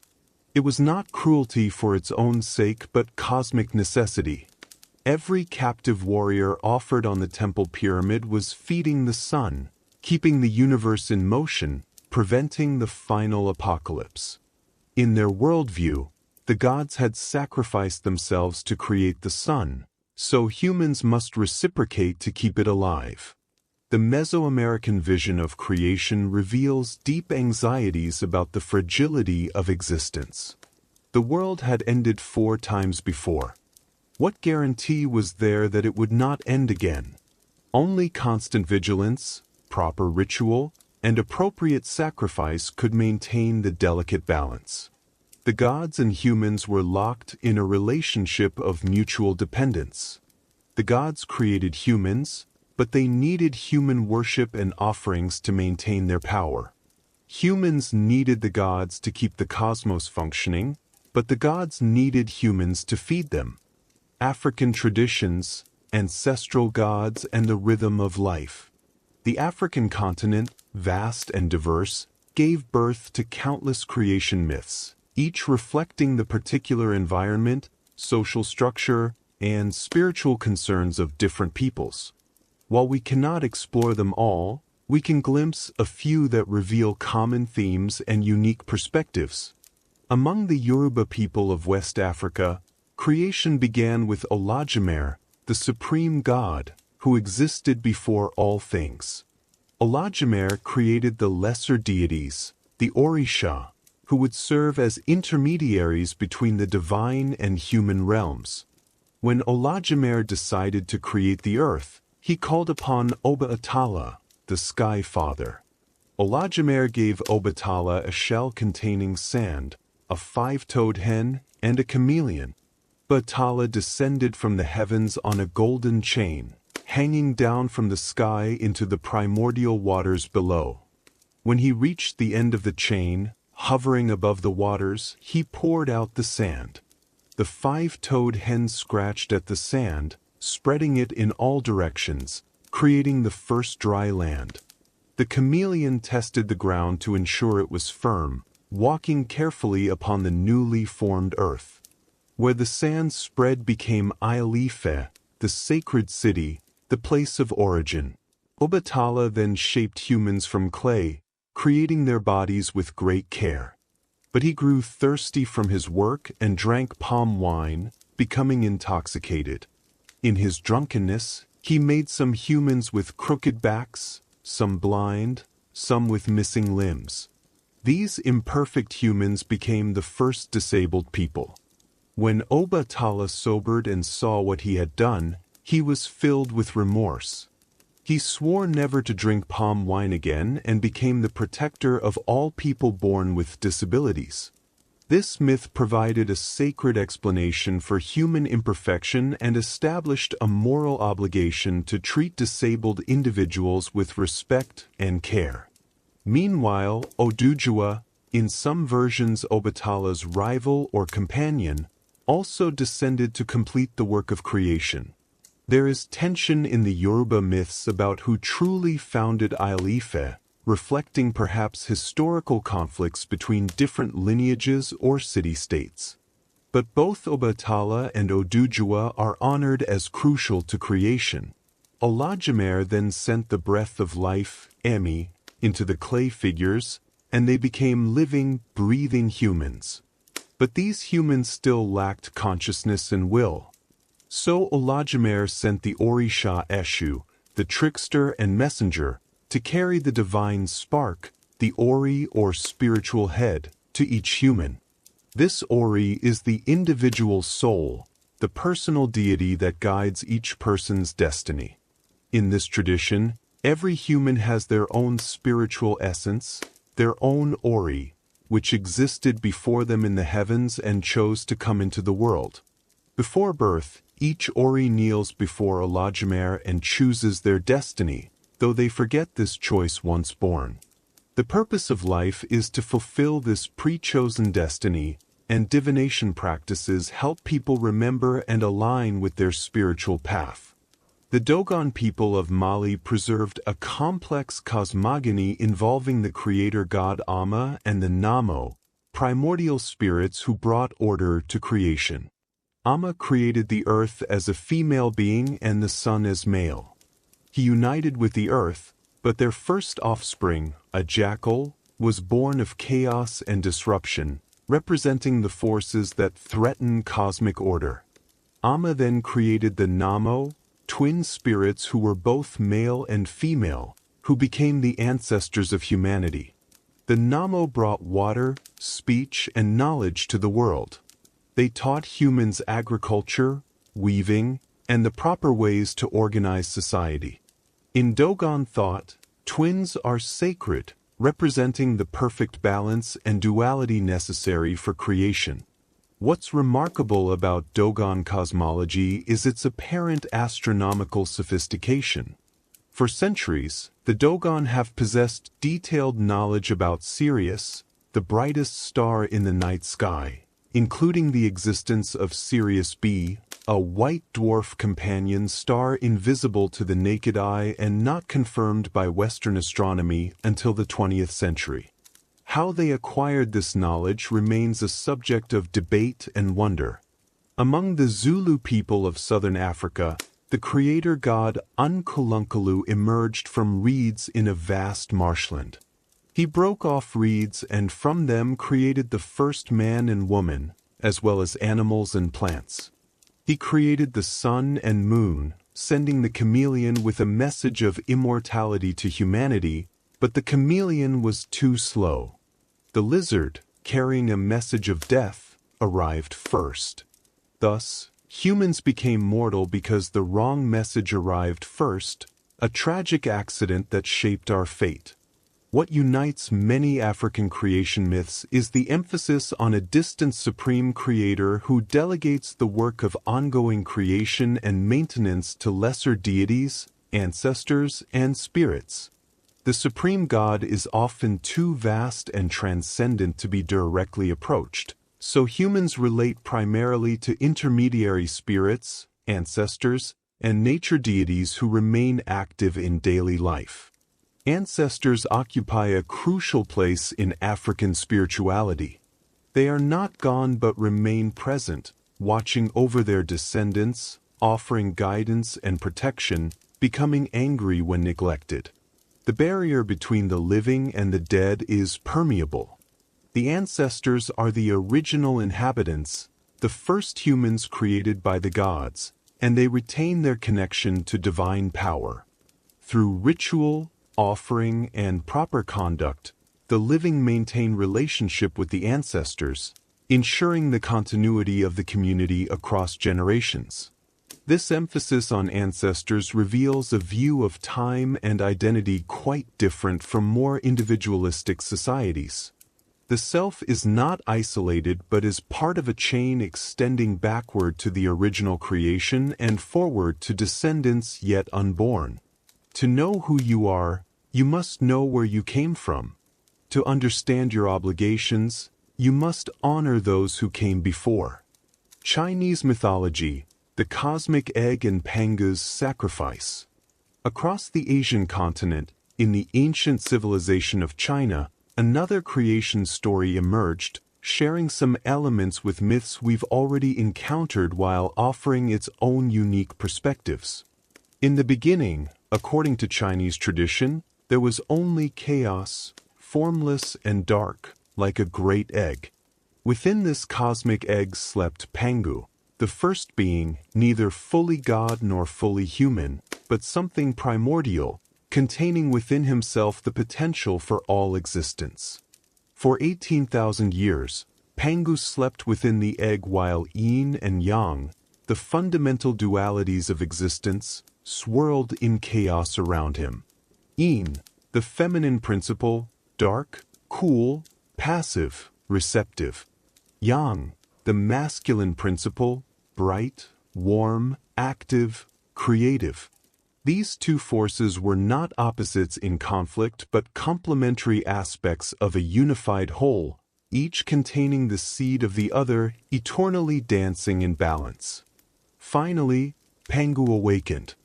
It was not cruelty for its own sake but cosmic necessity. Every captive warrior offered on the temple pyramid was feeding the sun, keeping the universe in motion, preventing the final apocalypse. In their worldview, the gods had sacrificed themselves to create the sun, so humans must reciprocate to keep it alive. The Mesoamerican vision of creation reveals deep anxieties about the fragility of existence. The world had ended 4 times before. What guarantee was there that it would not end again? Only constant vigilance, proper ritual, and appropriate sacrifice could maintain the delicate balance. The gods and humans were locked in a relationship of mutual dependence. The gods created humans, but they needed human worship and offerings to maintain their power. Humans needed the gods to keep the cosmos functioning, but the gods needed humans to feed them. African traditions, ancestral gods, and the rhythm of life. The African continent, vast and diverse, gave birth to countless creation myths, each reflecting the particular environment, social structure, and spiritual concerns of different peoples. While we cannot explore them all, we can glimpse a few that reveal common themes and unique perspectives. Among the Yoruba people of West Africa, creation began with Olodumare, the supreme god, who existed before all things. Olodumare created the lesser deities, the Orisha, who would serve as intermediaries between the divine and human realms. When Olodumare decided to create the earth, he called upon Obatala, the Sky Father. Olodumare gave Obatala a shell containing sand, a 5-toed hen, and a chameleon. Obatala descended from the heavens on a golden chain, hanging down from the sky into the primordial waters below. When he reached the end of the chain, hovering above the waters, he poured out the sand. The 5-toed hen scratched at the sand, spreading it in all directions, creating the first dry land. The chameleon tested the ground to ensure it was firm, walking carefully upon the newly formed earth. Where the sand spread became Ilife, the sacred city, the place of origin. Obatala then shaped humans from clay, creating their bodies with great care. But he grew thirsty from his work and drank palm wine, becoming intoxicated. In his drunkenness, he made some humans with crooked backs, some blind, some with missing limbs. These imperfect humans became the first disabled people. When Obatala sobered and saw what he had done, he was filled with remorse. He swore never to drink palm wine again and became the protector of all people born with disabilities. This myth provided a sacred explanation for human imperfection and established a moral obligation to treat disabled individuals with respect and care. Meanwhile, Oduduwa, in some versions Obatala's rival or companion, also descended to complete the work of creation. There is tension in the Yoruba myths about who truly founded Ile-Ife, reflecting perhaps historical conflicts between different lineages or city-states. But both Obatala and Oduduwa are honored as crucial to creation. Olodumare then sent the breath of life, Emi, into the clay figures, and they became living, breathing humans. But these humans still lacked consciousness and will. So Olodumare sent the Orisha Eshu, the trickster and messenger, to carry the divine spark, the Ori or spiritual head, to each human. This Ori is the individual soul, the personal deity that guides each person's destiny. In this tradition, every human has their own spiritual essence, their own Ori, which existed before them in the heavens and chose to come into the world. Before birth, each Ori kneels before Olodumare and chooses their destiny, though they forget this choice once born. The purpose of life is to fulfill this pre-chosen destiny, and divination practices help people remember and align with their spiritual path. The Dogon people of Mali preserved a complex cosmogony involving the creator god Amma and the Namo, primordial spirits who brought order to creation. Amma created the earth as a female being and the sun as male. He united with the earth, but their first offspring, a jackal, was born of chaos and disruption, representing the forces that threaten cosmic order. Amma then created the Namo, twin spirits who were both male and female, who became the ancestors of humanity. The Namo brought water, speech, and knowledge to the world. They taught humans agriculture, weaving, and the proper ways to organize society. In Dogon thought, twins are sacred, representing the perfect balance and duality necessary for creation. What's remarkable about Dogon cosmology is its apparent astronomical sophistication. For centuries, the Dogon have possessed detailed knowledge about Sirius, the brightest star in the night sky, including the existence of Sirius B, a white dwarf companion star invisible to the naked eye and not confirmed by Western astronomy until the 20th century. How they acquired this knowledge remains a subject of debate and wonder. Among the Zulu people of southern Africa, the creator god Unkulunkulu emerged from reeds in a vast marshland. He broke off reeds and from them created the first man and woman, as well as animals and plants. He created the sun and moon, sending the chameleon with a message of immortality to humanity, but the chameleon was too slow. The lizard, carrying a message of death, arrived first. Thus, humans became mortal because the wrong message arrived first, a tragic accident that shaped our fate. What unites many African creation myths is the emphasis on a distant supreme creator who delegates the work of ongoing creation and maintenance to lesser deities, ancestors, and spirits. The supreme god is often too vast and transcendent to be directly approached, so humans relate primarily to intermediary spirits, ancestors, and nature deities who remain active in daily life. Ancestors occupy a crucial place in African spirituality. They are not gone but remain present, watching over their descendants, offering guidance and protection, becoming angry when neglected. The barrier between the living and the dead is permeable. The ancestors are the original inhabitants, the first humans created by the gods, and they retain their connection to divine power. Through ritual, offering, and proper conduct, the living maintain relationship with the ancestors, ensuring the continuity of the community across generations. This emphasis on ancestors reveals a view of time and identity quite different from more individualistic societies. The self is not isolated but is part of a chain extending backward to the original creation and forward to descendants yet unborn. To know who you are, you must know where you came from. To understand your obligations, you must honor those who came before. Chinese mythology, the cosmic egg and Pangu's sacrifice. Across the Asian continent, in the ancient civilization of China, another creation story emerged, sharing some elements with myths we've already encountered while offering its own unique perspectives. In the beginning, according to Chinese tradition, there was only chaos, formless and dark, like a great egg. Within this cosmic egg slept Pangu, the first being, neither fully god nor fully human, but something primordial, containing within himself the potential for all existence. For 18,000 years, Pangu slept within the egg while yin and yang, the fundamental dualities of existence, swirled in chaos around him. Yin, the feminine principle, dark, cool, passive, receptive. Yang, the masculine principle, bright, warm, active, creative. These two forces were not opposites in conflict but complementary aspects of a unified whole, each containing the seed of the other, eternally dancing in balance. Finally, Pangu awakened.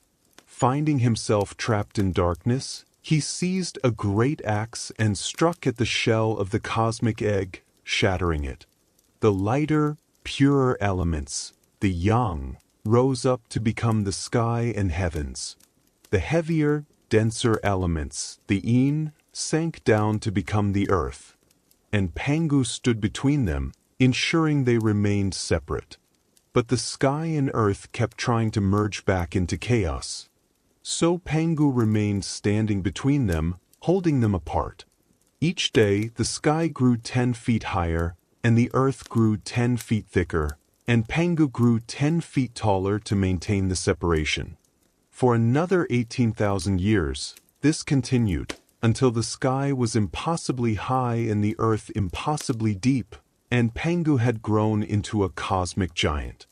Finding himself trapped in darkness, he seized a great axe and struck at the shell of the cosmic egg, shattering it. The lighter, purer elements, the yang, rose up to become the sky and heavens. The heavier, denser elements, the yin, sank down to become the earth. And Pangu stood between them, ensuring they remained separate. But the sky and earth kept trying to merge back into chaos. So Pangu remained standing between them, holding them apart. Each day the sky grew 10 feet higher, and the earth grew 10 feet thicker, and Pangu grew 10 feet taller to maintain the separation. For another 18,000 years, this continued, until the sky was impossibly high and the earth impossibly deep, and Pangu had grown into a cosmic giant.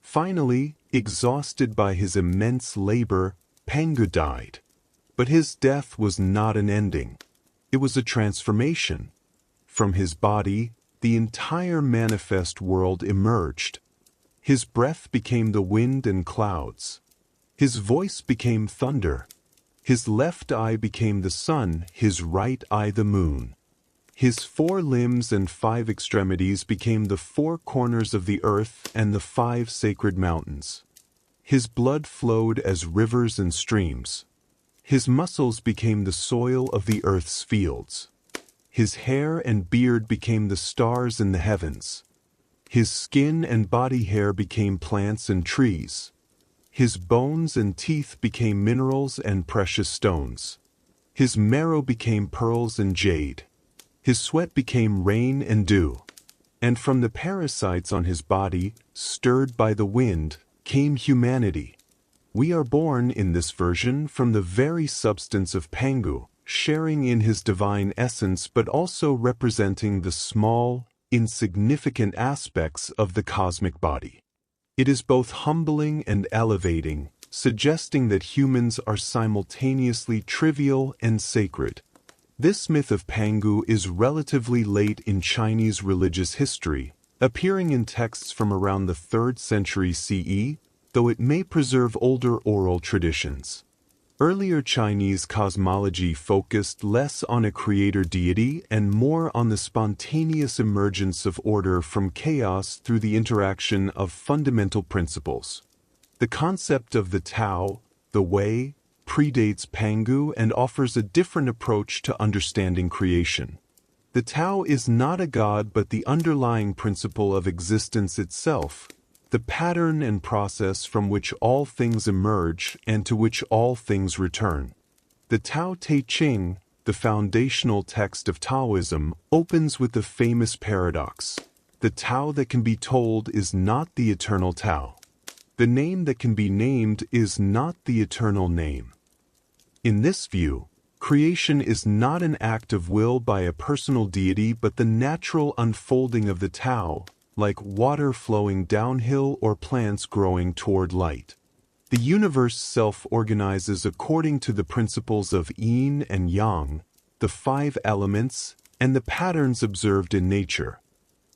Finally, exhausted by his immense labor, Pangu died. But his death was not an ending. It was a transformation. From his body, the entire manifest world emerged. His breath became the wind and clouds. His voice became thunder. His left eye became the sun, his right eye the moon. His 4 limbs and 5 extremities became the 4 corners of the earth and the 5 sacred mountains. His blood flowed as rivers and streams. His muscles became the soil of the earth's fields. His hair and beard became the stars in the heavens. His skin and body hair became plants and trees. His bones and teeth became minerals and precious stones. His marrow became pearls and jade. His sweat became rain and dew. And from the parasites on his body, stirred by the wind, came humanity. We are born in this version from the very substance of Pangu, sharing in his divine essence but also representing the small, insignificant aspects of the cosmic body. It is both humbling and elevating, suggesting that humans are simultaneously trivial and sacred. This myth of Pangu is relatively late in Chinese religious history, appearing in texts from around the 3rd century CE, though it may preserve older oral traditions. Earlier Chinese cosmology focused less on a creator deity and more on the spontaneous emergence of order from chaos through the interaction of fundamental principles. The concept of the Tao, the Way, predates Pangu and offers a different approach to understanding creation. The Tao is not a god but the underlying principle of existence itself, the pattern and process from which all things emerge and to which all things return. The Tao Te Ching, the foundational text of Taoism, opens with the famous paradox: the Tao that can be told is not the eternal Tao. The name that can be named is not the eternal name. In this view, creation is not an act of will by a personal deity but the natural unfolding of the Tao, like water flowing downhill or plants growing toward light. The universe self-organizes according to the principles of yin and yang, the 5 elements, and the patterns observed in nature.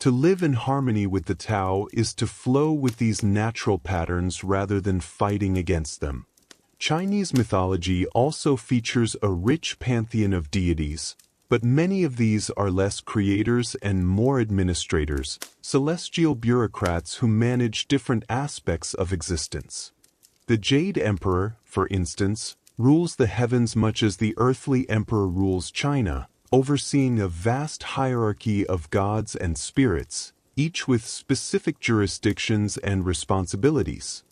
To live in harmony with the Tao is to flow with these natural patterns rather than fighting against them. Chinese mythology also features a rich pantheon of deities, but many of these are less creators and more administrators, celestial bureaucrats who manage different aspects of existence. The Jade Emperor, for instance, rules the heavens much as the earthly emperor rules China, overseeing a vast hierarchy of gods and spirits, each with specific jurisdictions and responsibilities.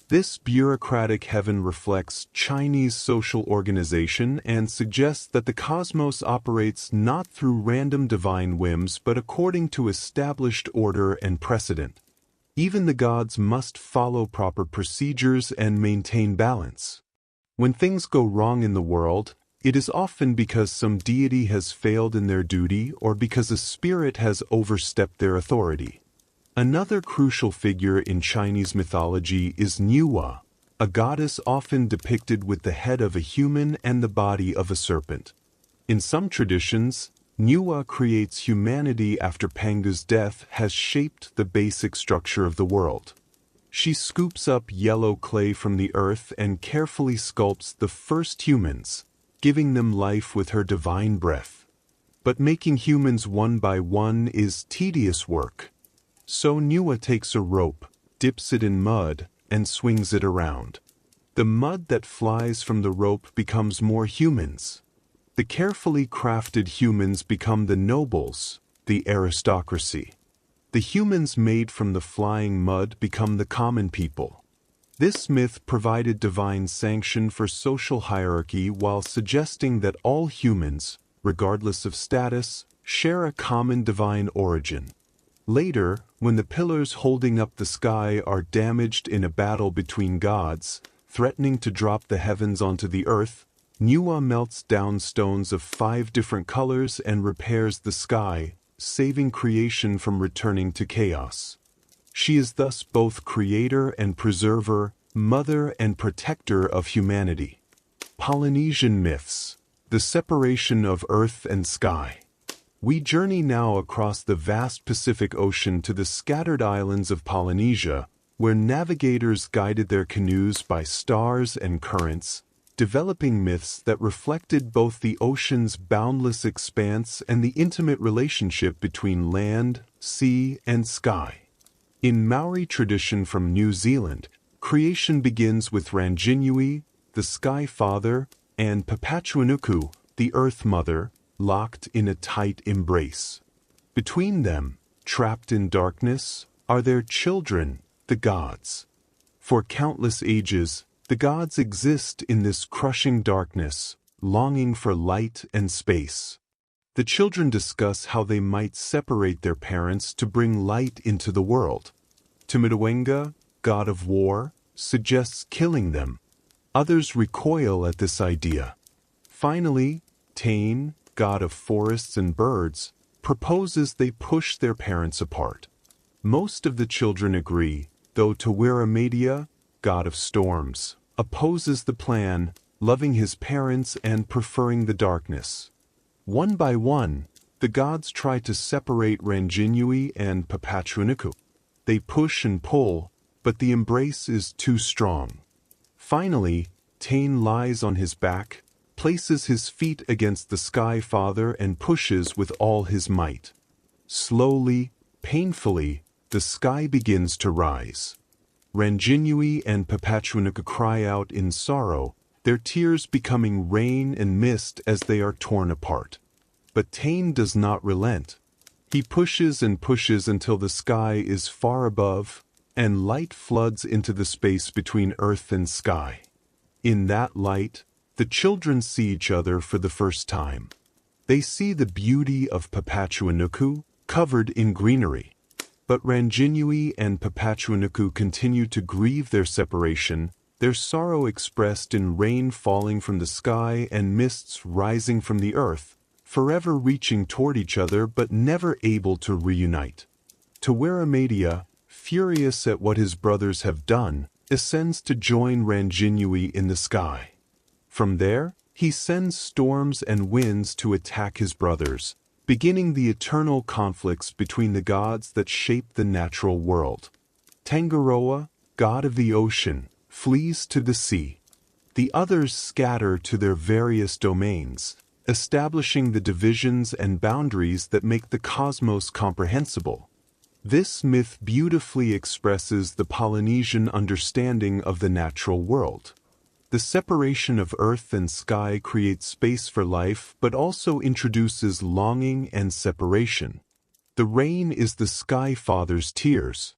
This bureaucratic heaven reflects Chinese social organization and suggests that the cosmos operates not through random divine whims but according to established order and precedent. Even the gods must follow proper procedures and maintain balance. When things go wrong in the world, it is often because some deity has failed in their duty or because a spirit has overstepped their authority. Another crucial figure in Chinese mythology is Nuwa, a goddess often depicted with the head of a human and the body of a serpent. In some traditions, Nuwa creates humanity after Pangu's death has shaped the basic structure of the world. She scoops up yellow clay from the earth and carefully sculpts the first humans, giving them life with her divine breath. But making humans one by one is tedious work. So Nuwa takes a rope, dips it in mud, and swings it around. The mud that flies from the rope becomes more humans. The carefully crafted humans become the nobles, the aristocracy. The humans made from the flying mud become the common people. This myth provided divine sanction for social hierarchy while suggesting that all humans, regardless of status, share a common divine origin. Later, when the pillars holding up the sky are damaged in a battle between gods, threatening to drop the heavens onto the earth, Nuwa melts down stones of 5 different colors and repairs the sky, saving creation from returning to chaos. She is thus both creator and preserver, mother and protector of humanity. Polynesian myths, the separation of earth and sky. We journey now across the vast Pacific Ocean to the scattered islands of Polynesia, where navigators guided their canoes by stars and currents, developing myths that reflected both the ocean's boundless expanse and the intimate relationship between land, sea, and sky. In Maori tradition from New Zealand, creation begins with Ranginui, the Sky Father, and Papatuanuku, the Earth Mother, locked in a tight embrace. Between them, trapped in darkness, are their children, the gods. For countless ages, the gods exist in this crushing darkness, longing for light and space. The children discuss how they might separate their parents to bring light into the world. Timidwenga, god of war, suggests killing them. Others recoil at this idea. Finally, Tain, god of forests and birds, proposes they push their parents apart. Most of the children agree, though Tawiramadia, god of storms, opposes the plan, loving his parents and preferring the darkness. One by one, the gods try to separate Ranginui and Papatuanuku. They push and pull, but the embrace is too strong. Finally, Tain lies on his back, places his feet against the Sky Father and pushes with all his might. Slowly, painfully, the sky begins to rise. Ranginui and Papatuanuku cry out in sorrow, their tears becoming rain and mist as they are torn apart. But Tain does not relent. He pushes and pushes until the sky is far above, and light floods into the space between earth and sky. In that light, the children see each other for the first time. They see the beauty of Papatuanuku, covered in greenery. But Ranginui and Papatuanuku continue to grieve their separation, their sorrow expressed in rain falling from the sky and mists rising from the earth, forever reaching toward each other but never able to reunite. Tawiramadia, furious at what his brothers have done, ascends to join Ranginui in the sky. From there, he sends storms and winds to attack his brothers, beginning the eternal conflicts between the gods that shape the natural world. Tangaroa, god of the ocean, flees to the sea. The others scatter to their various domains, establishing the divisions and boundaries that make the cosmos comprehensible. This myth beautifully expresses the Polynesian understanding of the natural world. The separation of earth and sky creates space for life but also introduces longing and separation. The rain is the sky father's tears.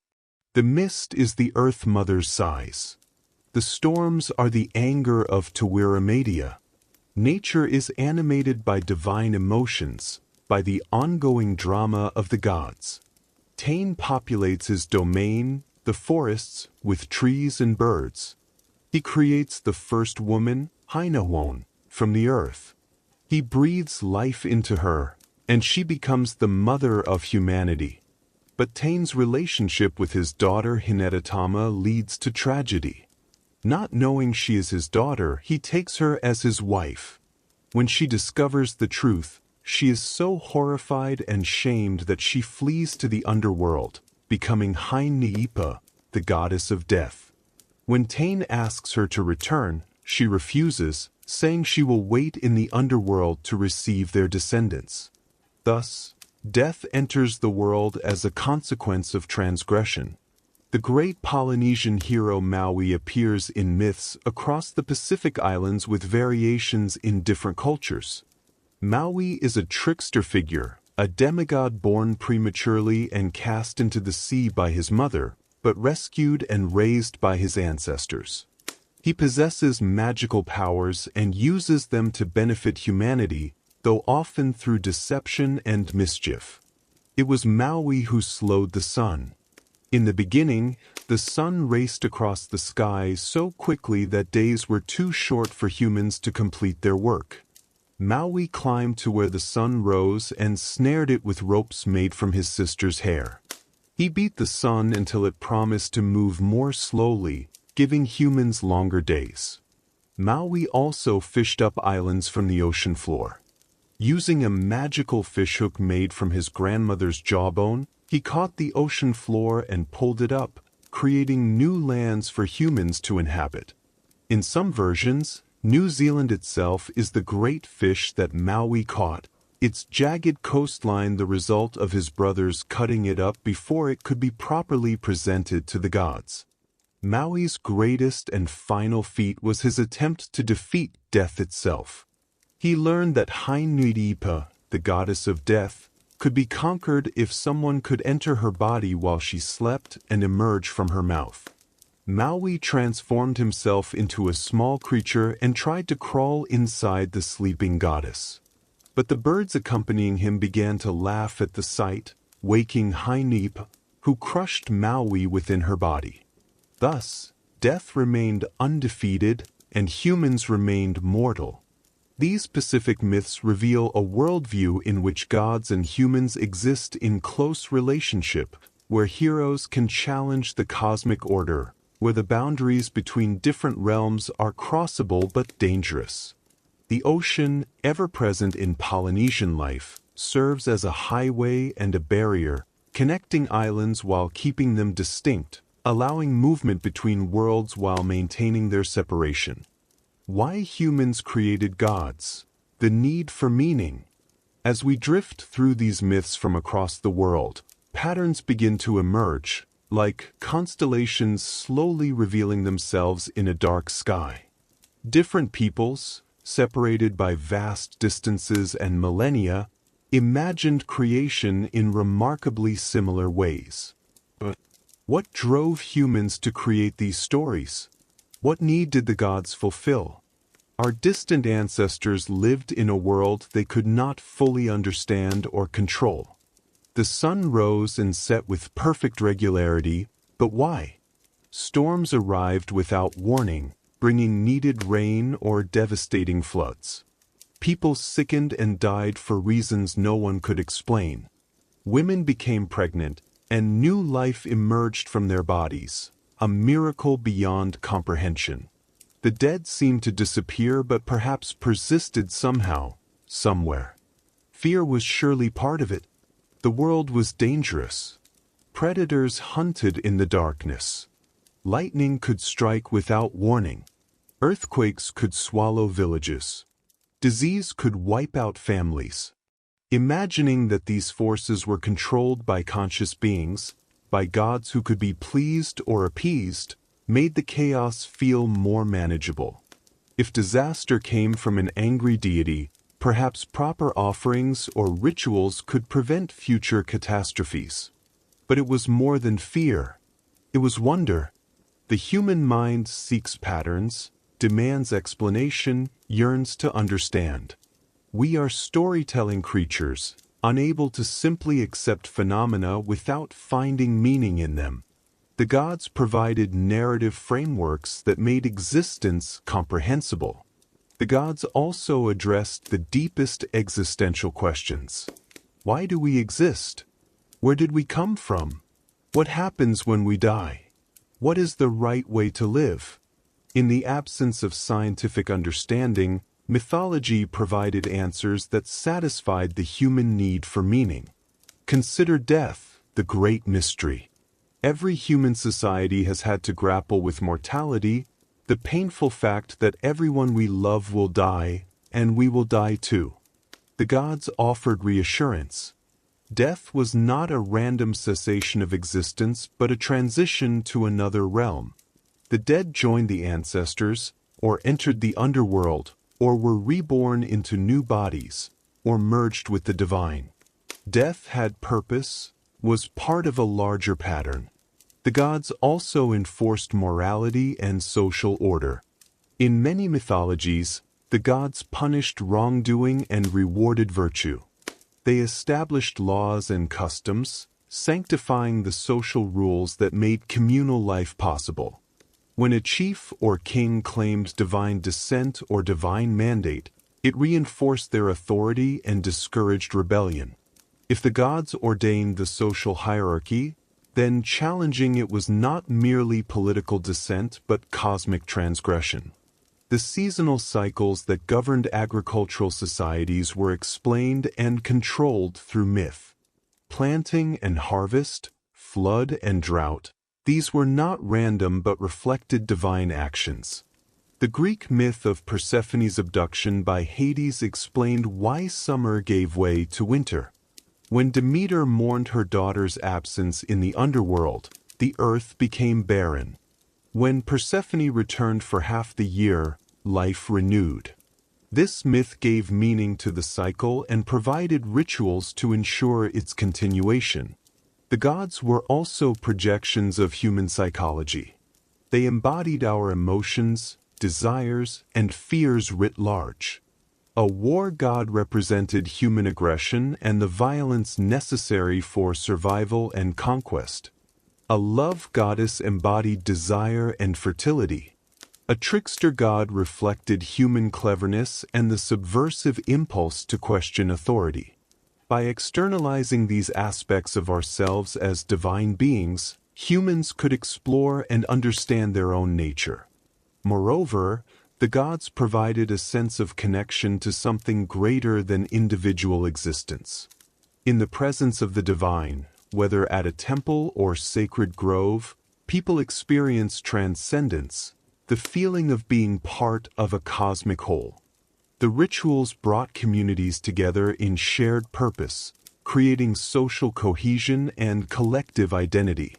The mist is the earth mother's sighs. The storms are the anger of Tawiramadia. Nature is animated by divine emotions, by the ongoing drama of the gods. Tain populates his domain, the forests, with trees and birds. He creates the first woman, Hainawon, from the earth. He breathes life into her, and she becomes the mother of humanity. But Tain's relationship with his daughter Hinetatama leads to tragedy. Not knowing she is his daughter, he takes her as his wife. When she discovers the truth, she is so horrified and shamed that she flees to the underworld, becoming Hainiipa, the goddess of death. When Tain asks her to return, she refuses, saying she will wait in the underworld to receive their descendants. Thus, death enters the world as a consequence of transgression. The great Polynesian hero Maui appears in myths across the Pacific Islands with variations in different cultures. Maui is a trickster figure, a demigod born prematurely and cast into the sea by his mother, but rescued and raised by his ancestors. He possesses magical powers and uses them to benefit humanity, though often through deception and mischief. It was Maui who slowed the sun. In the beginning, the sun raced across the sky so quickly that days were too short for humans to complete their work. Maui climbed to where the sun rose and snared it with ropes made from his sister's hair. He beat the sun until it promised to move more slowly, giving humans longer days. Maui also fished up islands from the ocean floor. Using a magical fishhook made from his grandmother's jawbone, he caught the ocean floor and pulled it up, creating new lands for humans to inhabit. In some versions, New Zealand itself is the great fish that Maui caught, its jagged coastline the result of his brothers cutting it up before it could be properly presented to the gods. Maui's greatest and final feat was his attempt to defeat death itself. He learned that Hainiipa, the goddess of death, could be conquered if someone could enter her body while she slept and emerge from her mouth. Maui transformed himself into a small creature and tried to crawl inside the sleeping goddess. But the birds accompanying him began to laugh at the sight, waking Hainiipa, who crushed Maui within her body. Thus, death remained undefeated and humans remained mortal. These Pacific myths reveal a worldview in which gods and humans exist in close relationship, where heroes can challenge the cosmic order, where the boundaries between different realms are crossable but dangerous. The ocean, ever present in Polynesian life, serves as a highway and a barrier, connecting islands while keeping them distinct, allowing movement between worlds while maintaining their separation. Why humans created gods? The need for meaning. As we drift through these myths from across the world, patterns begin to emerge, like constellations slowly revealing themselves in a dark sky. Different peoples, separated by vast distances and millennia, imagined creation in remarkably similar ways. But what drove humans to create these stories? What need did the gods fulfill? Our distant ancestors lived in a world they could not fully understand or control. The sun rose and set with perfect regularity, but why? Storms arrived without warning, bringing needed rain or devastating floods. People sickened and died for reasons no one could explain. Women became pregnant, and new life emerged from their bodies, a miracle beyond comprehension. The dead seemed to disappear but perhaps persisted somehow, somewhere. Fear was surely part of it. The world was dangerous. Predators hunted in the darkness. Lightning could strike without warning. Earthquakes could swallow villages. Disease could wipe out families. Imagining that these forces were controlled by conscious beings, by gods who could be pleased or appeased, made the chaos feel more manageable. If disaster came from an angry deity, perhaps proper offerings or rituals could prevent future catastrophes. But it was more than fear. It was wonder. The human mind seeks patterns, demands explanation, yearns to understand. We are storytelling creatures, unable to simply accept phenomena without finding meaning in them. The gods provided narrative frameworks that made existence comprehensible. The gods also addressed the deepest existential questions. Why do we exist? Where did we come from? What happens when we die? What is the right way to live? In the absence of scientific understanding, mythology provided answers that satisfied the human need for meaning. Consider death, the great mystery. Every human society has had to grapple with mortality, the painful fact that everyone we love will die, and we will die too. The gods offered reassurance. Death was not a random cessation of existence, but a transition to another realm. The dead joined the ancestors, or entered the underworld, or were reborn into new bodies, or merged with the divine. Death had purpose, was part of a larger pattern. The gods also enforced morality and social order. In many mythologies, the gods punished wrongdoing and rewarded virtue. They established laws and customs, sanctifying the social rules that made communal life possible. When a chief or king claimed divine descent or divine mandate, it reinforced their authority and discouraged rebellion. If the gods ordained the social hierarchy, then challenging it was not merely political dissent but cosmic transgression. The seasonal cycles that governed agricultural societies were explained and controlled through myth. Planting and harvest, flood and drought, these were not random but reflected divine actions. The Greek myth of Persephone's abduction by Hades explained why summer gave way to winter. When Demeter mourned her daughter's absence in the underworld, the earth became barren. When Persephone returned for half the year, life renewed. This myth gave meaning to the cycle and provided rituals to ensure its continuation. The gods were also projections of human psychology. They embodied our emotions, desires, and fears writ large. A war god represented human aggression and the violence necessary for survival and conquest. A love goddess embodied desire and fertility. A trickster god reflected human cleverness and the subversive impulse to question authority. By externalizing these aspects of ourselves as divine beings, humans could explore and understand their own nature. Moreover, the gods provided a sense of connection to something greater than individual existence. In the presence of the divine, whether at a temple or sacred grove, people experience transcendence, the feeling of being part of a cosmic whole. The rituals brought communities together in shared purpose, creating social cohesion and collective identity.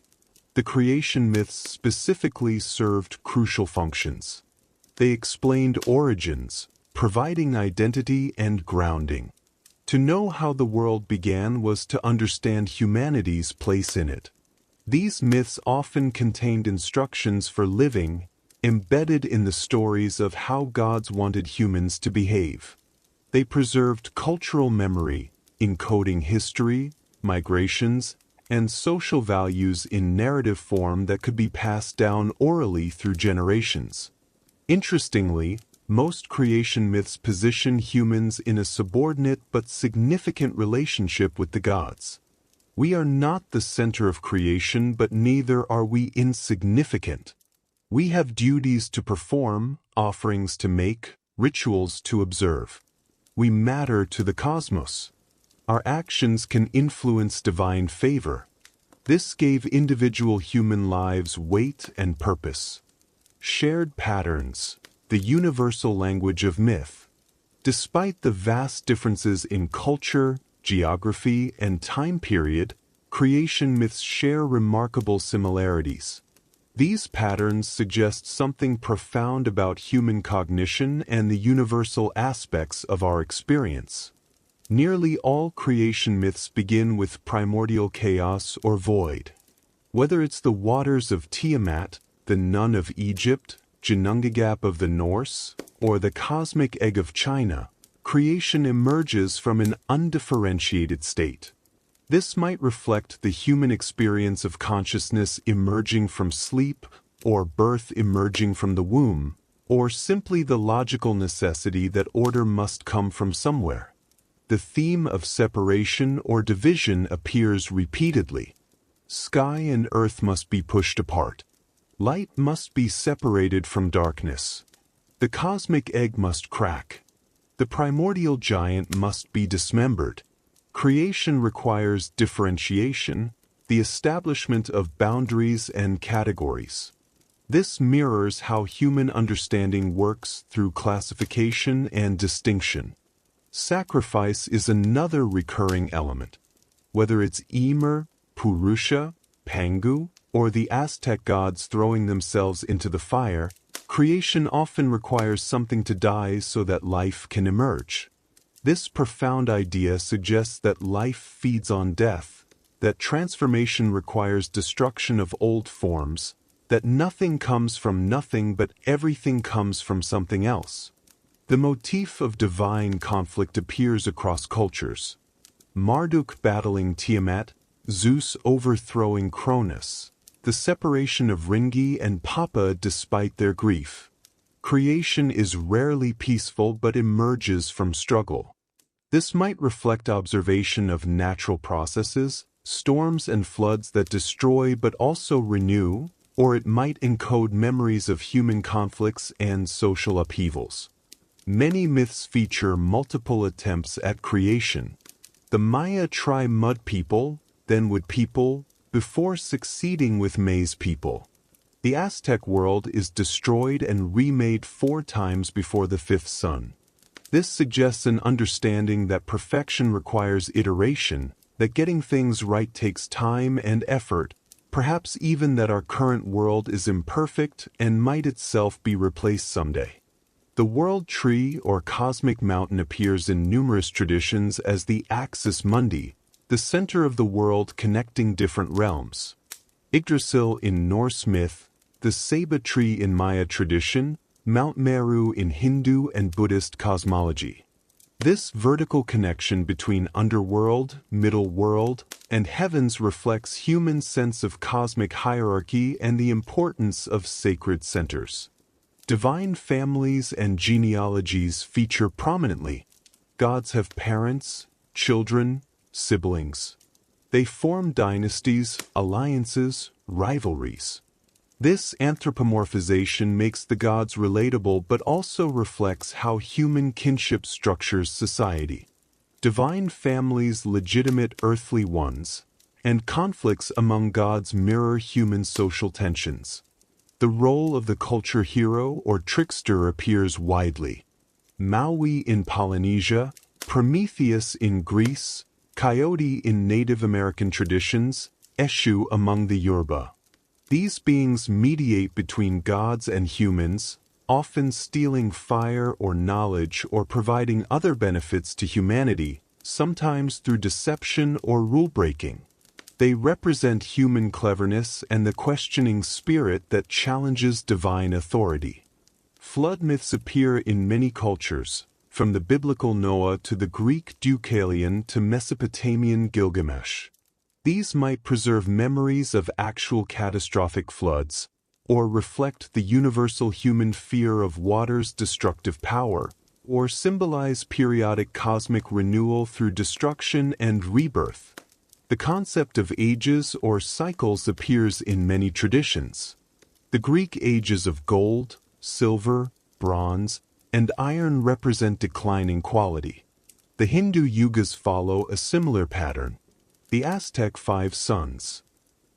The creation myths specifically served crucial functions. They explained origins, providing identity and grounding. To know how the world began was to understand humanity's place in it. These myths often contained instructions for living, embedded in the stories of how gods wanted humans to behave. They preserved cultural memory, encoding history, migrations, and social values in narrative form that could be passed down orally through generations. Interestingly, most creation myths position humans in a subordinate but significant relationship with the gods. We are not the center of creation, but neither are we insignificant. We have duties to perform, offerings to make, rituals to observe. We matter to the cosmos. our actions can influence divine favor. This gave individual human lives weight and purpose. Shared patterns, the universal language of myth. Despite the vast differences in culture, geography, and time period, creation myths share remarkable similarities. These patterns suggest something profound about human cognition and the universal aspects of our experience. Nearly all creation myths begin with primordial chaos or void. Whether it's the waters of Tiamat, the Nun of Egypt, Ginnungagap of the Norse, or the cosmic egg of China, creation emerges from an undifferentiated state. This might reflect the human experience of consciousness emerging from sleep, or birth emerging from the womb, or simply the logical necessity that order must come from somewhere. The theme of separation or division appears repeatedly. Sky and earth must be pushed apart. Light must be separated from darkness. The cosmic egg must crack. The primordial giant must be dismembered. Creation requires differentiation, the establishment of boundaries and categories. This mirrors how human understanding works through classification and distinction. Sacrifice is another recurring element. Whether it's Ymir, Purusha, Pangu, or the Aztec gods throwing themselves into the fire, creation often requires something to die so that life can emerge. This profound idea suggests that life feeds on death, that transformation requires destruction of old forms, that nothing comes from nothing but everything comes from something else. The motif of divine conflict appears across cultures. Marduk battling Tiamat, Zeus overthrowing Cronus, the separation of Ringi and Papa despite their grief. Creation is rarely peaceful but emerges from struggle. This might reflect observation of natural processes, storms and floods that destroy but also renew, or it might encode memories of human conflicts and social upheavals. Many myths feature multiple attempts at creation. The Maya try mud people, then wood people, before succeeding with maize people. The Aztec world is destroyed and remade 4 times before the 5th sun. This suggests an understanding that perfection requires iteration, that getting things right takes time and effort, perhaps even that our current world is imperfect and might itself be replaced someday. The world tree or cosmic mountain appears in numerous traditions as the axis mundi, the center of the world connecting different realms. Yggdrasil in Norse myth, the Ceiba tree in Maya tradition, Mount Meru in Hindu and Buddhist cosmology. This vertical connection between underworld, middle world, and heavens reflects human sense of cosmic hierarchy and the importance of sacred centers. Divine families and genealogies feature prominently. Gods have parents, children, siblings. They form dynasties, alliances, rivalries. This anthropomorphization makes the gods relatable but also reflects how human kinship structures society. Divine families legitimate earthly ones, and conflicts among gods mirror human social tensions. The role of the culture hero or trickster appears widely. Maui in Polynesia, Prometheus in Greece, Coyote in Native American traditions, Eshu among the Yoruba. These beings mediate between gods and humans, often stealing fire or knowledge or providing other benefits to humanity, sometimes through deception or rule-breaking. They represent human cleverness and the questioning spirit that challenges divine authority. Flood myths appear in many cultures, from the biblical Noah to the Greek Deucalion to Mesopotamian Gilgamesh. These might preserve memories of actual catastrophic floods, or reflect the universal human fear of water's destructive power, or symbolize periodic cosmic renewal through destruction and rebirth. The concept of ages or cycles appears in many traditions. The Greek ages of gold, silver, bronze, and iron represent declining quality. The Hindu yugas follow a similar pattern. The Aztec 5 suns.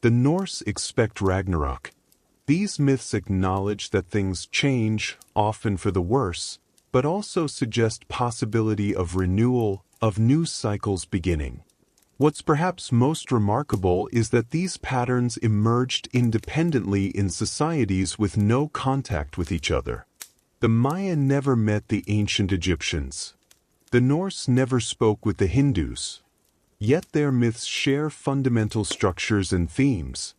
The Norse expect Ragnarok. These myths acknowledge that things change, often for the worse, but also suggest possibility of renewal, of new cycles beginning. What's perhaps most remarkable is that these patterns emerged independently in societies with no contact with each other. The Maya never met the ancient Egyptians. The Norse never spoke with the Hindus. Yet their myths share fundamental structures and themes.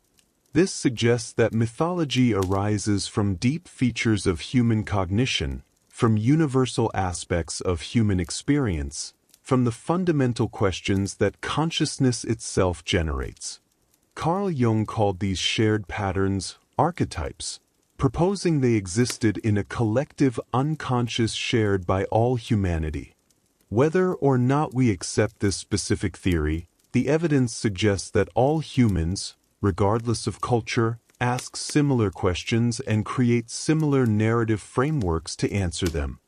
This suggests that mythology arises from deep features of human cognition, from universal aspects of human experience, from the fundamental questions that consciousness itself generates. Carl Jung called these shared patterns archetypes, proposing they existed in a collective unconscious shared by all humanity. Whether or not we accept this specific theory, the evidence suggests that all humans, regardless of culture, ask similar questions and create similar narrative frameworks to answer them.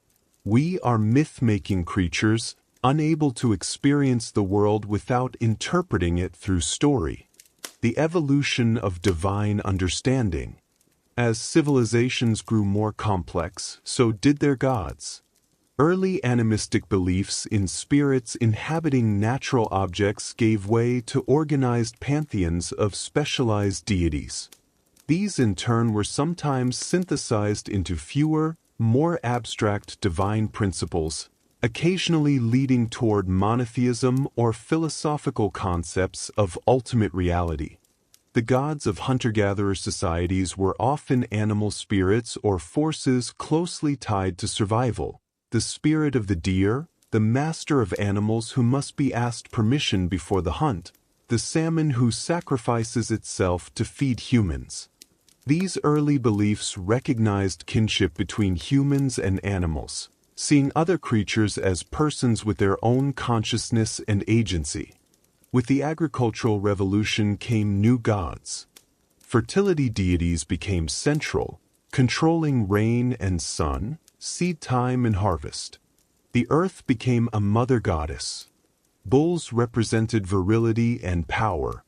We are myth-making creatures, unable to experience the world without interpreting it through story. The evolution of divine understanding. As civilizations grew more complex, so did their gods. Early animistic beliefs in spirits inhabiting natural objects gave way to organized pantheons of specialized deities. These in turn were sometimes synthesized into fewer, more abstract divine principles, occasionally leading toward monotheism or philosophical concepts of ultimate reality. The gods of hunter-gatherer societies were often animal spirits or forces closely tied to survival. The spirit of the deer, the master of animals who must be asked permission before the hunt, the salmon who sacrifices itself to feed humans. These early beliefs recognized kinship between humans and animals, seeing other creatures as persons with their own consciousness and agency. With the agricultural revolution came new gods. Fertility deities became central, controlling rain and sun, seed time and harvest. The earth became a mother goddess. Bulls represented virility and power.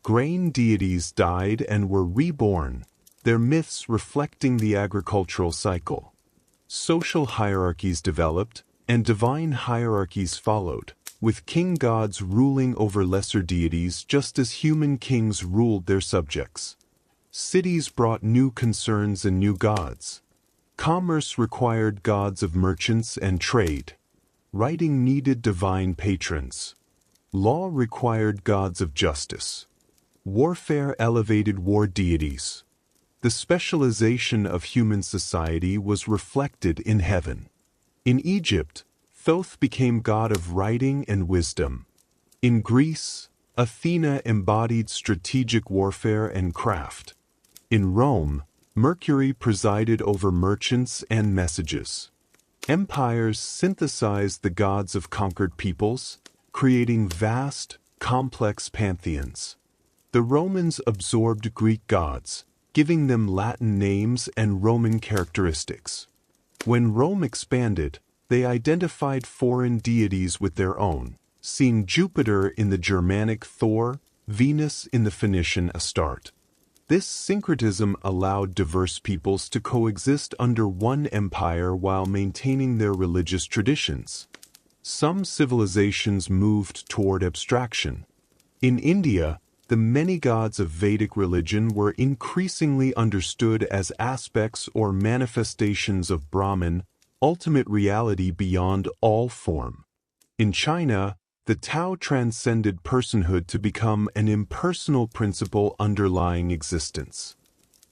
Grain deities died and were reborn, their myths reflecting the agricultural cycle. Social hierarchies developed, and divine hierarchies followed, with king gods ruling over lesser deities just as human kings ruled their subjects. Cities brought new concerns and new gods. Commerce required gods of merchants and trade. Writing needed divine patrons. Law required gods of justice. Warfare elevated war deities. The specialization of human society was reflected in heaven. In Egypt, Thoth became god of writing and wisdom. In Greece, Athena embodied strategic warfare and craft. In Rome, Mercury presided over merchants and messages. Empires synthesized the gods of conquered peoples, creating vast, complex pantheons. The Romans absorbed Greek gods, giving them Latin names and Roman characteristics. When Rome expanded, they identified foreign deities with their own, seeing Jupiter in the Germanic Thor, Venus in the Phoenician Astarte. This syncretism allowed diverse peoples to coexist under one empire while maintaining their religious traditions. Some civilizations moved toward abstraction. In India, the many gods of Vedic religion were increasingly understood as aspects or manifestations of Brahman, ultimate reality beyond all form. In China, the Tao transcended personhood to become an impersonal principle underlying existence.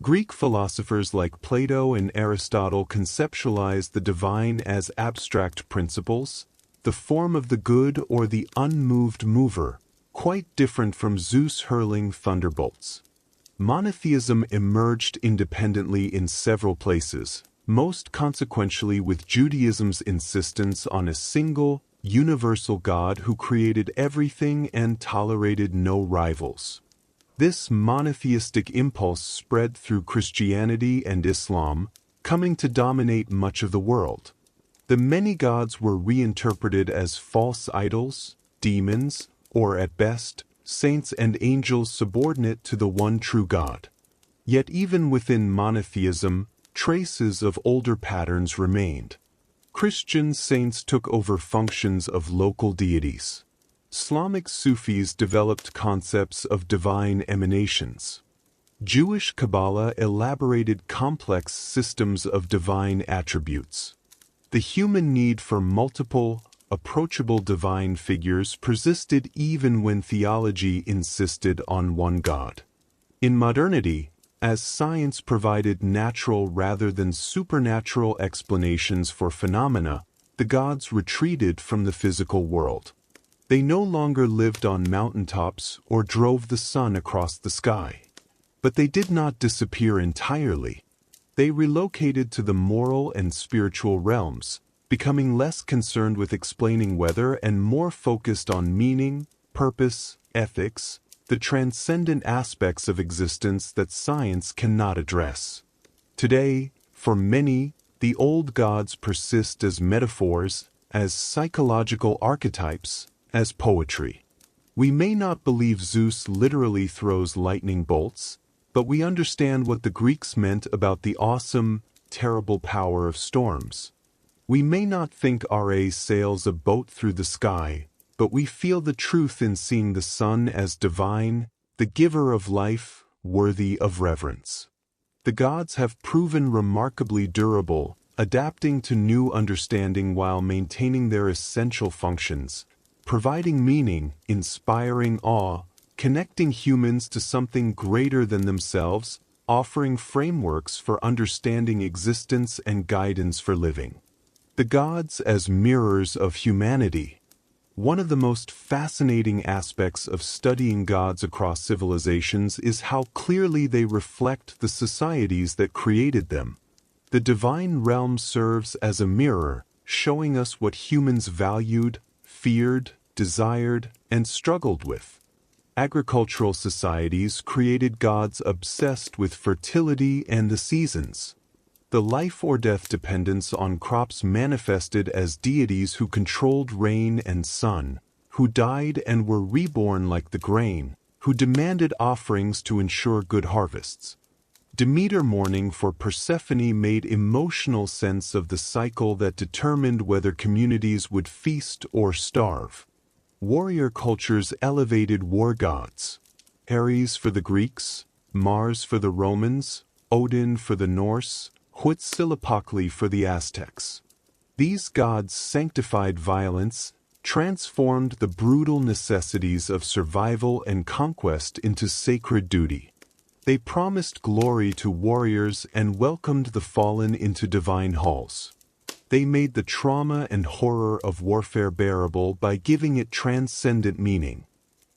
Greek philosophers like Plato and Aristotle conceptualized the divine as abstract principles, the form of the good or the unmoved mover, quite different from Zeus hurling thunderbolts. Monotheism emerged independently in several places, most consequentially with Judaism's insistence on a single, universal God who created everything and tolerated no rivals. This monotheistic impulse spread through Christianity and Islam, coming to dominate much of the world. The many gods were reinterpreted as false idols, demons, or at best, saints and angels subordinate to the one true God. Yet even within monotheism, traces of older patterns remained. Christian saints took over functions of local deities. Islamic Sufis developed concepts of divine emanations. Jewish Kabbalah elaborated complex systems of divine attributes. The human need for multiple, approachable divine figures persisted even when theology insisted on one God. In modernity, as science provided natural rather than supernatural explanations for phenomena, the gods retreated from the physical world. They no longer lived on mountaintops or drove the sun across the sky. But they did not disappear entirely. They relocated to the moral and spiritual realms, becoming less concerned with explaining weather and more focused on meaning, purpose, ethics, the transcendent aspects of existence that science cannot address. Today, for many, the old gods persist as metaphors, as psychological archetypes, as poetry. We may not believe Zeus literally throws lightning bolts, but we understand what the Greeks meant about the awesome, terrible power of storms. We may not think Ra sails a boat through the sky, but we feel the truth in seeing the sun as divine, the giver of life, worthy of reverence. The gods have proven remarkably durable, adapting to new understanding while maintaining their essential functions, providing meaning, inspiring awe, connecting humans to something greater than themselves, offering frameworks for understanding existence and guidance for living. The gods as mirrors of humanity. One of the most fascinating aspects of studying gods across civilizations is how clearly they reflect the societies that created them. The divine realm serves as a mirror, showing us what humans valued, feared, desired, and struggled with. Agricultural societies created gods obsessed with fertility and the seasons. The life or death dependence on crops manifested as deities who controlled rain and sun, who died and were reborn like the grain, who demanded offerings to ensure good harvests. Demeter mourning for Persephone made emotional sense of the cycle that determined whether communities would feast or starve. Warrior cultures elevated war gods. Ares for the Greeks, Mars for the Romans, Odin for the Norse, Huitzilopochtli for the Aztecs. These gods sanctified violence, transformed the brutal necessities of survival and conquest into sacred duty. They promised glory to warriors and welcomed the fallen into divine halls. They made the trauma and horror of warfare bearable by giving it transcendent meaning.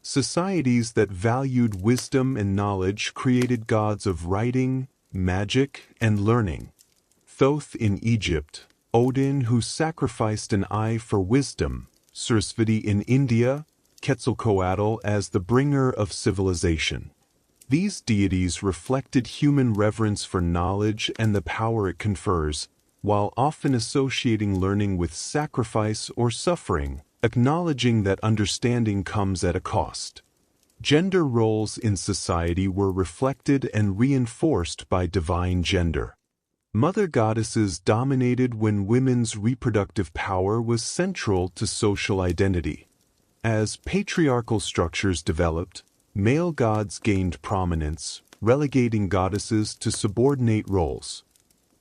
Societies that valued wisdom and knowledge created gods of writing, magic, and learning. Thoth in Egypt, Odin who sacrificed an eye for wisdom, Sarasvati in India, Quetzalcoatl as the bringer of civilization. These deities reflected human reverence for knowledge and the power it confers, while often associating learning with sacrifice or suffering, acknowledging that understanding comes at a cost. Gender roles in society were reflected and reinforced by divine gender. Mother goddesses dominated when women's reproductive power was central to social identity. As patriarchal structures developed, male gods gained prominence, relegating goddesses to subordinate roles.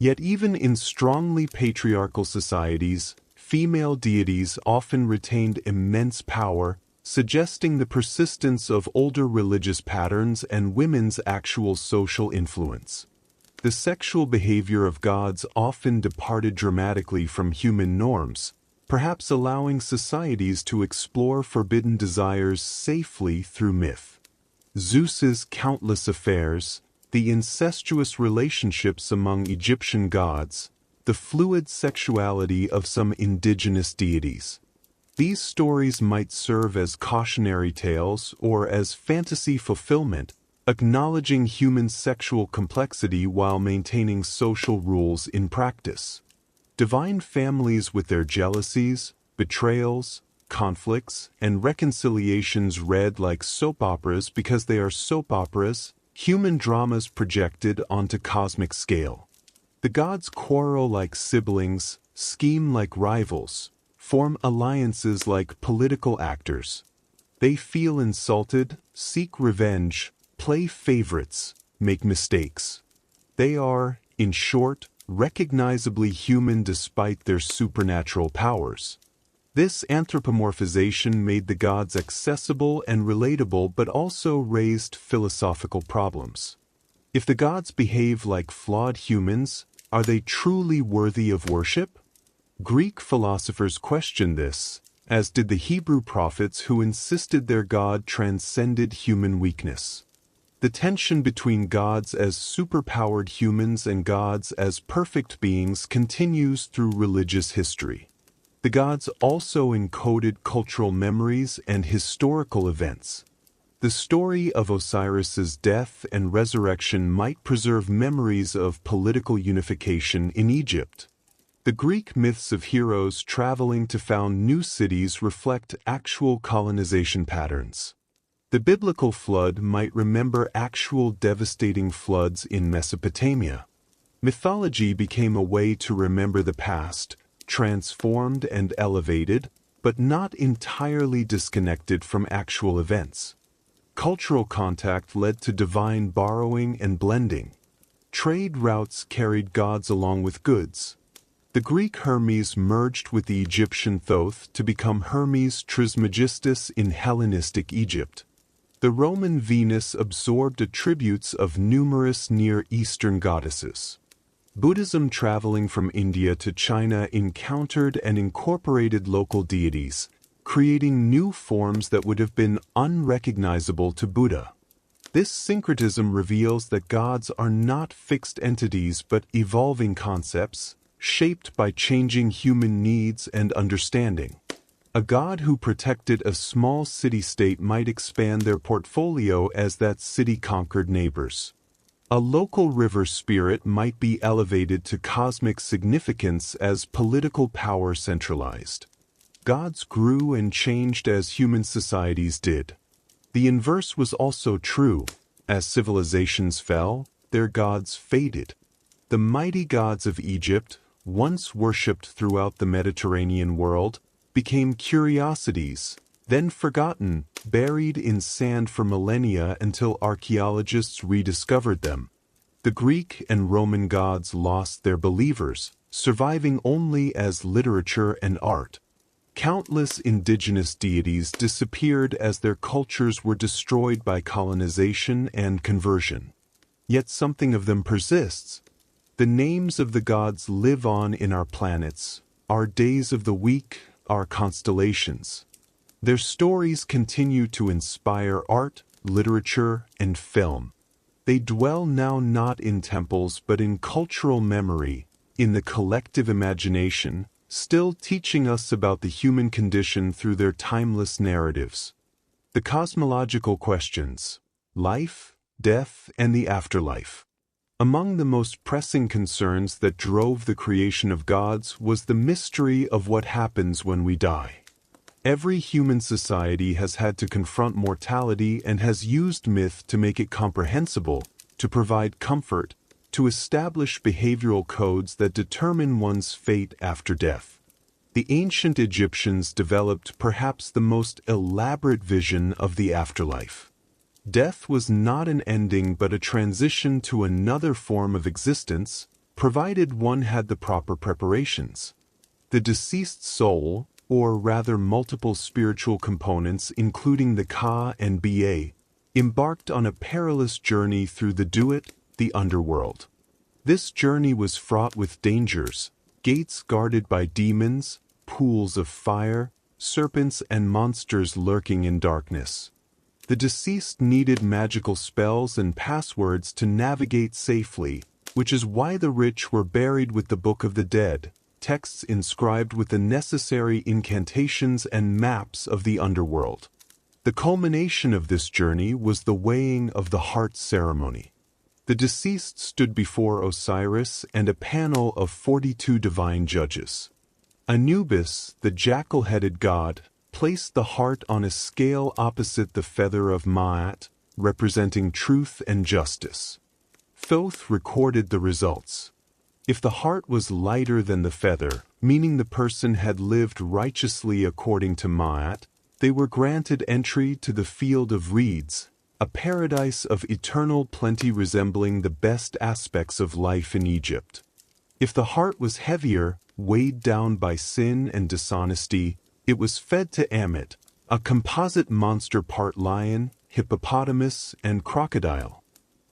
Yet even in strongly patriarchal societies, female deities often retained immense power, suggesting the persistence of older religious patterns and women's actual social influence. The sexual behavior of gods often departed dramatically from human norms, perhaps allowing societies to explore forbidden desires safely through myth. Zeus's countless affairs, the incestuous relationships among Egyptian gods, the fluid sexuality of some indigenous deities. These stories might serve as cautionary tales or as fantasy fulfillment, acknowledging human sexual complexity while maintaining social rules in practice. Divine families with their jealousies, betrayals, conflicts, and reconciliations read like soap operas because they are soap operas, human dramas projected onto cosmic scale. The gods quarrel like siblings, scheme like rivals, form alliances like political actors. They feel insulted, seek revenge, play favorites, make mistakes. They are, in short, recognizably human despite their supernatural powers. This anthropomorphization made the gods accessible and relatable but also raised philosophical problems. If the gods behave like flawed humans, are they truly worthy of worship? Greek philosophers questioned this, as did the Hebrew prophets who insisted their God transcended human weakness. The tension between gods as superpowered humans and gods as perfect beings continues through religious history. The gods also encoded cultural memories and historical events. The story of Osiris's death and resurrection might preserve memories of political unification in Egypt. The Greek myths of heroes traveling to found new cities reflect actual colonization patterns. The biblical flood might remember actual devastating floods in Mesopotamia. Mythology became a way to remember the past, transformed and elevated, but not entirely disconnected from actual events. Cultural contact led to divine borrowing and blending. Trade routes carried gods along with goods. The Greek Hermes merged with the Egyptian Thoth to become Hermes Trismegistus in Hellenistic Egypt. The Roman Venus absorbed attributes of numerous Near Eastern goddesses. Buddhism traveling from India to China encountered and incorporated local deities, creating new forms that would have been unrecognizable to Buddha. This syncretism reveals that gods are not fixed entities but evolving concepts, shaped by changing human needs and understanding. A god who protected a small city-state might expand their portfolio as that city conquered neighbors. A local river spirit might be elevated to cosmic significance as political power centralized. Gods grew and changed as human societies did. The inverse was also true. As civilizations fell, their gods faded. The mighty gods of Egypt, once worshipped throughout the Mediterranean world, became curiosities, then forgotten, buried in sand for millennia until archaeologists rediscovered them. The Greek and Roman gods lost their believers, surviving only as literature and art. Countless indigenous deities disappeared as their cultures were destroyed by colonization and conversion. Yet something of them persists. The names of the gods live on in our planets, our days of the week, our constellations. Their stories continue to inspire art, literature, and film. They dwell now not in temples but in cultural memory, in the collective imagination, still teaching us about the human condition through their timeless narratives. The cosmological questions: life, death, and the afterlife. Among the most pressing concerns that drove the creation of gods was the mystery of what happens when we die. Every human society has had to confront mortality and has used myth to make it comprehensible, to provide comfort, to establish behavioral codes that determine one's fate after death. The ancient Egyptians developed perhaps the most elaborate vision of the afterlife. Death was not an ending but a transition to another form of existence, provided one had the proper preparations. The deceased soul, or rather multiple spiritual components including the Ka and Ba, embarked on a perilous journey through the Duat, the underworld. This journey was fraught with dangers, gates guarded by demons, pools of fire, serpents and monsters lurking in darkness. The deceased needed magical spells and passwords to navigate safely, which is why the rich were buried with the Book of the Dead, texts inscribed with the necessary incantations and maps of the underworld. The culmination of this journey was the weighing of the heart ceremony. The deceased stood before Osiris and a panel of 42 divine judges. Anubis, the jackal-headed god, placed the heart on a scale opposite the feather of Maat, representing truth and justice. Thoth recorded the results. If the heart was lighter than the feather, meaning the person had lived righteously according to Maat, they were granted entry to the field of reeds, a paradise of eternal plenty resembling the best aspects of life in Egypt. If the heart was heavier, weighed down by sin and dishonesty, it was fed to Ammit, a composite monster part lion, hippopotamus, and crocodile.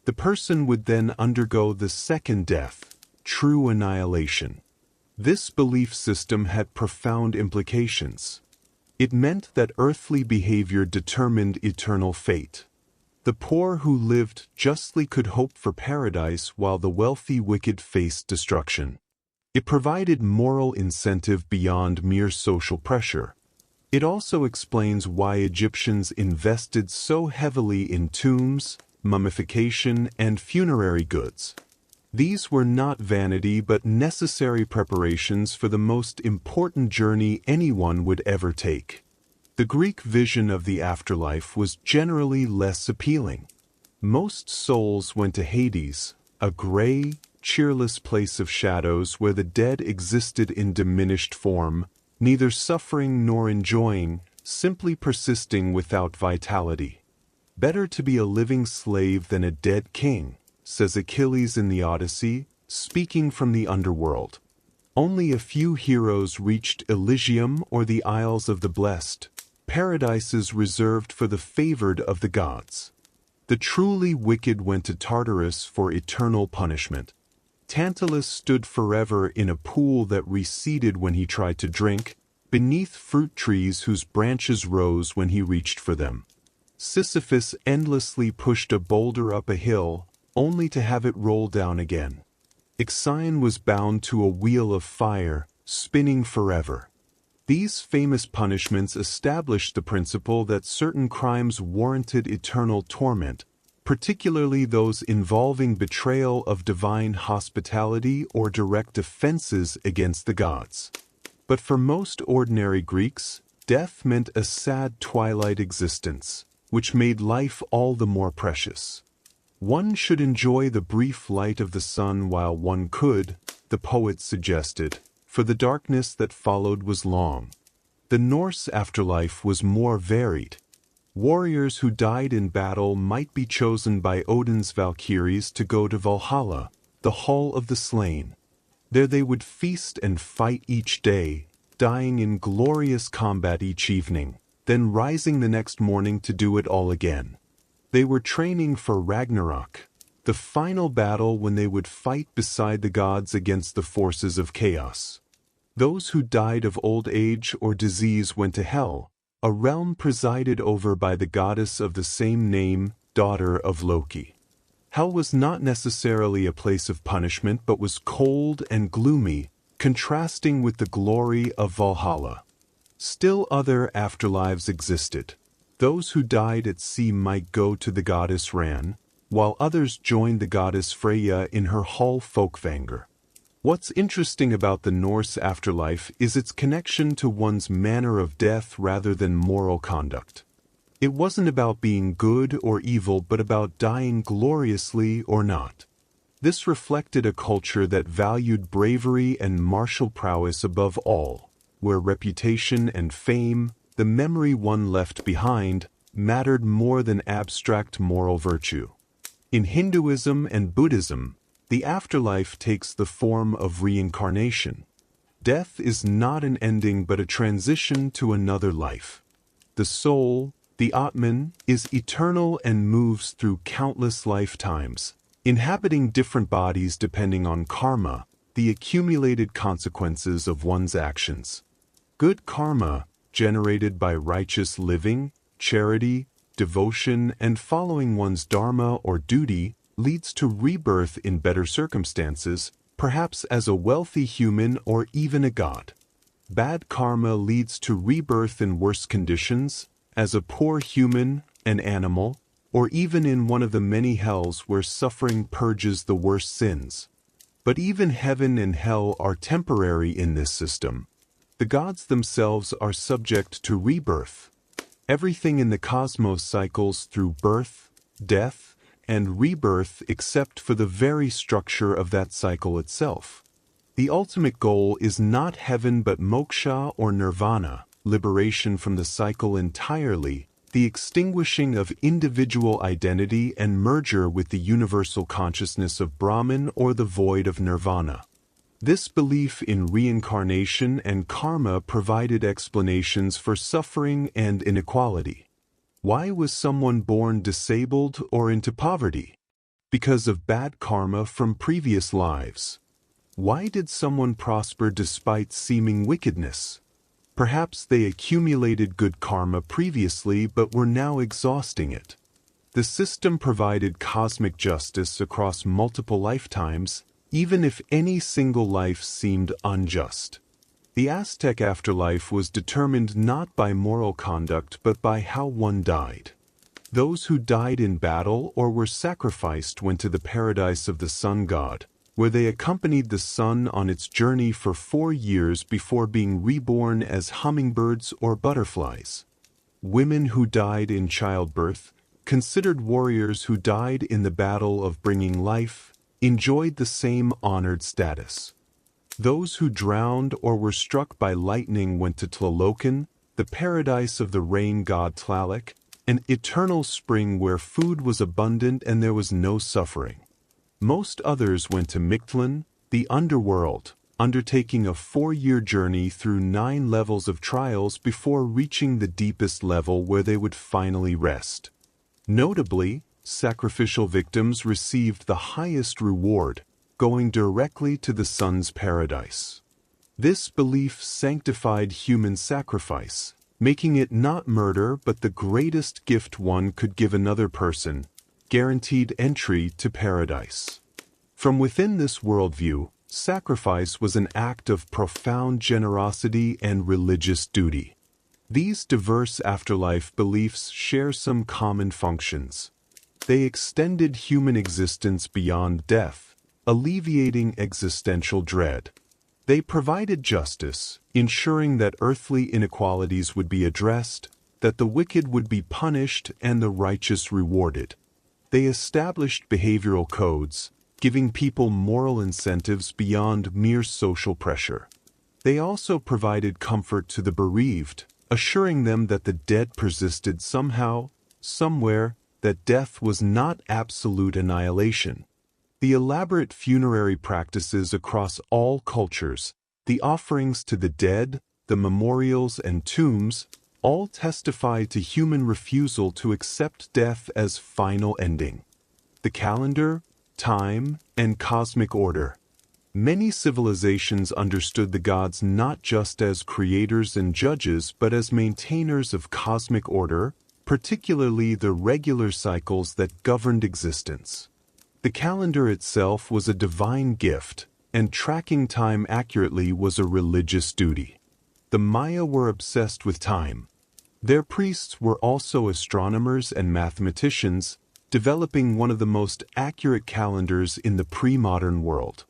The person would then undergo the second death, true annihilation. This belief system had profound implications. It meant that earthly behavior determined eternal fate. The poor who lived justly could hope for paradise while the wealthy wicked faced destruction. It provided moral incentive beyond mere social pressure. It also explains why Egyptians invested so heavily in tombs, mummification, and funerary goods. These were not vanity but necessary preparations for the most important journey anyone would ever take. The Greek vision of the afterlife was generally less appealing. Most souls went to Hades, a gray, cheerless place of shadows where the dead existed in diminished form, neither suffering nor enjoying, simply persisting without vitality. Better to be a living slave than a dead king, says Achilles in the Odyssey, speaking from the underworld. Only a few heroes reached Elysium or the Isles of the Blessed, paradises reserved for the favored of the gods. The truly wicked went to Tartarus for eternal punishment. Tantalus stood forever in a pool that receded when he tried to drink, beneath fruit trees whose branches rose when he reached for them. Sisyphus endlessly pushed a boulder up a hill, only to have it roll down again. Ixion was bound to a wheel of fire, spinning forever. These famous punishments established the principle that certain crimes warranted eternal torment, particularly those involving betrayal of divine hospitality or direct offenses against the gods. But for most ordinary Greeks, death meant a sad twilight existence, which made life all the more precious. One should enjoy the brief light of the sun while one could, the poet suggested, for the darkness that followed was long. The Norse afterlife was more varied. Warriors who died in battle might be chosen by Odin's Valkyries to go to Valhalla, the hall of the slain. There they would feast and fight each day, dying in glorious combat each evening, then rising the next morning to do it all again. They were training for Ragnarok, the final battle when they would fight beside the gods against the forces of chaos. Those who died of old age or disease went to Hell, a realm presided over by the goddess of the same name, daughter of Loki. Hell was not necessarily a place of punishment but was cold and gloomy, contrasting with the glory of Valhalla. Still other afterlives existed. Those who died at sea might go to the goddess Ran, while others joined the goddess Freyja in her hall Folkvanger. What's interesting about the Norse afterlife is its connection to one's manner of death rather than moral conduct. It wasn't about being good or evil but about dying gloriously or not. This reflected a culture that valued bravery and martial prowess above all, where reputation and fame, the memory one left behind, mattered more than abstract moral virtue. In Hinduism and Buddhism, the afterlife takes the form of reincarnation. Death is not an ending but a transition to another life. The soul, the Atman, is eternal and moves through countless lifetimes, inhabiting different bodies depending on karma, the accumulated consequences of one's actions. Good karma, generated by righteous living, charity, devotion, and following one's dharma or duty, leads to rebirth in better circumstances, perhaps as a wealthy human or even a god. Bad karma leads to rebirth in worse conditions, as a poor human, an animal, or even in one of the many hells where suffering purges the worst sins. But even heaven and hell are temporary in this system. The gods themselves are subject to rebirth. Everything in the cosmos cycles through birth, death, and rebirth except for the very structure of that cycle itself. The ultimate goal is not heaven but moksha or nirvana, liberation from the cycle entirely, the extinguishing of individual identity and merger with the universal consciousness of Brahman or the void of nirvana. This belief in reincarnation and karma provided explanations for suffering and inequality. Why was someone born disabled or into poverty? Because of bad karma from previous lives. Why did someone prosper despite seeming wickedness? Perhaps they accumulated good karma previously but were now exhausting it. The system provided cosmic justice across multiple lifetimes, even if any single life seemed unjust. The Aztec afterlife was determined not by moral conduct but by how one died. Those who died in battle or were sacrificed went to the paradise of the sun god, where they accompanied the sun on its journey for 4 years before being reborn as hummingbirds or butterflies. Women who died in childbirth, considered warriors who died in the battle of bringing life, enjoyed the same honored status. Those who drowned or were struck by lightning went to Tlalocan, the paradise of the rain god Tlaloc, an eternal spring where food was abundant and there was no suffering. Most others went to Mictlan, the underworld, undertaking a 4-year journey through 9 levels of trials before reaching the deepest level where they would finally rest. Notably, sacrificial victims received the highest reward, going directly to the sun's paradise. This belief sanctified human sacrifice, making it not murder but the greatest gift one could give another person, guaranteed entry to paradise. From within this worldview, sacrifice was an act of profound generosity and religious duty. These diverse afterlife beliefs share some common functions. They extended human existence beyond death, alleviating existential dread. They provided justice, ensuring that earthly inequalities would be addressed, that the wicked would be punished and the righteous rewarded. They established behavioral codes, giving people moral incentives beyond mere social pressure. They also provided comfort to the bereaved, assuring them that the dead persisted somehow, somewhere, that death was not absolute annihilation. The elaborate funerary practices across all cultures, the offerings to the dead, the memorials and tombs, all testify to human refusal to accept death as final ending. The calendar, time, and cosmic order. Many civilizations understood the gods not just as creators and judges but as maintainers of cosmic order, particularly the regular cycles that governed existence. The calendar itself was a divine gift, and tracking time accurately was a religious duty. The Maya were obsessed with time. Their priests were also astronomers and mathematicians, developing one of the most accurate calendars in the pre-modern world.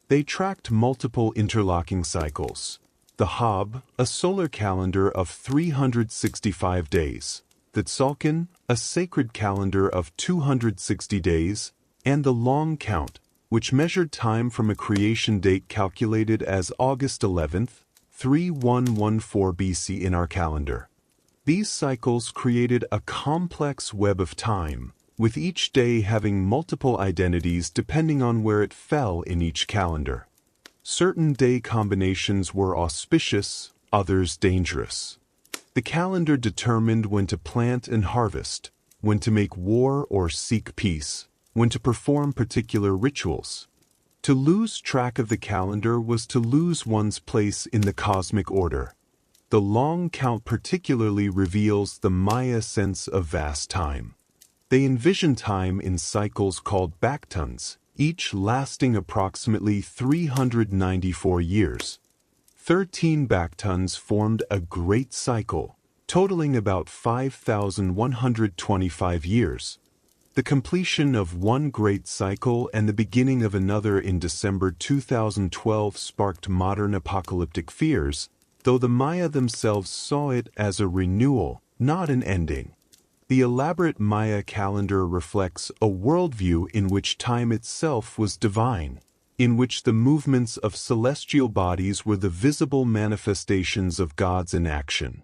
They tracked multiple interlocking cycles. The Hab, a solar calendar of 365 days. The Tzolk'in, a sacred calendar of 260 days. And the long count, which measured time from a creation date calculated as August 11th, 3114 BC in our calendar. These cycles created a complex web of time, with each day having multiple identities depending on where it fell in each calendar. Certain day combinations were auspicious, others dangerous. The calendar determined when to plant and harvest, when to make war or seek peace, when to perform particular rituals. To lose track of the calendar was to lose one's place in the cosmic order. The long count particularly reveals the Maya sense of vast time. They envision time in cycles called baktons, each lasting approximately 394 years. 13 baktons formed a great cycle, totaling about 5,125 years. The completion of one great cycle and the beginning of another in December 2012 sparked modern apocalyptic fears, though the Maya themselves saw it as a renewal, not an ending. The elaborate Maya calendar reflects a worldview in which time itself was divine, in which the movements of celestial bodies were the visible manifestations of gods in action.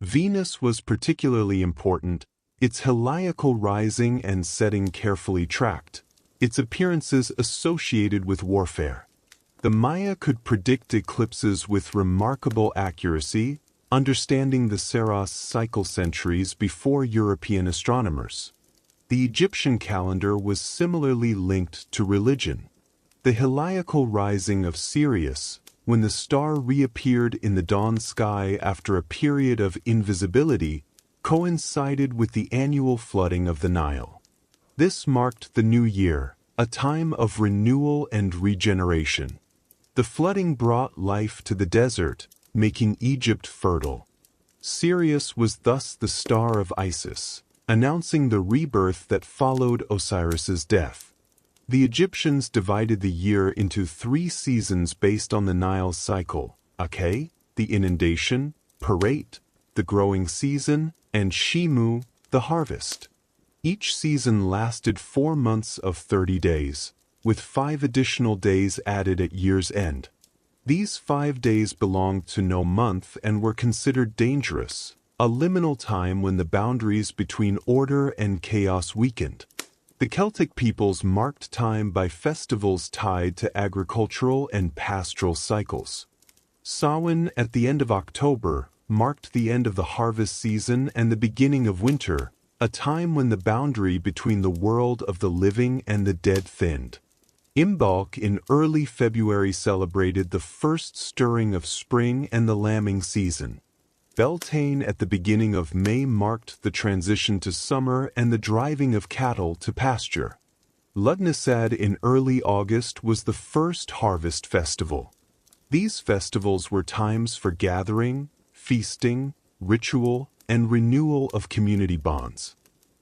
Venus was particularly important, its heliacal rising and setting carefully tracked, its appearances associated with warfare. The Maya could predict eclipses with remarkable accuracy, understanding the Saros cycle centuries before European astronomers. The Egyptian calendar was similarly linked to religion. The heliacal rising of Sirius, when the star reappeared in the dawn sky after a period of invisibility, coincided with the annual flooding of the Nile. This marked the new year, a time of renewal and regeneration. The flooding brought life to the desert, making Egypt fertile. Sirius was thus the star of Isis, announcing the rebirth that followed Osiris's death. The Egyptians divided the year into 3 seasons based on the Nile cycle: Ake, the inundation; Pereit, the growing season; and Shimu, the harvest. Each season lasted 4 months of 30 days, with 5 additional days added at year's end. These 5 days belonged to no month and were considered dangerous, a liminal time when the boundaries between order and chaos weakened. The Celtic peoples marked time by festivals tied to agricultural and pastoral cycles. Samhain, at the end of October, marked the end of the harvest season and the beginning of winter, a time when the boundary between the world of the living and the dead thinned. Imbolc in early February celebrated the first stirring of spring and the lambing season. Beltane at the beginning of May marked the transition to summer and the driving of cattle to pasture. Ludnasad in early August was the first harvest festival. These festivals were times for gathering, feasting, ritual, and renewal of community bonds.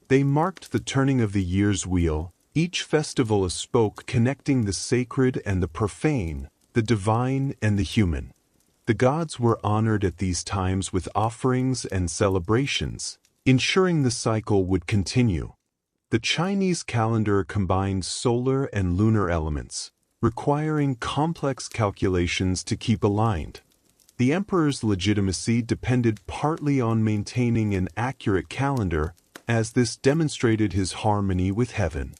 They marked the turning of the year's wheel, each festival a spoke connecting the sacred and the profane, the divine and the human. The gods were honored at these times with offerings and celebrations, ensuring the cycle would continue. The Chinese calendar combined solar and lunar elements, requiring complex calculations to keep aligned. The emperor's legitimacy depended partly on maintaining an accurate calendar, as this demonstrated his harmony with heaven.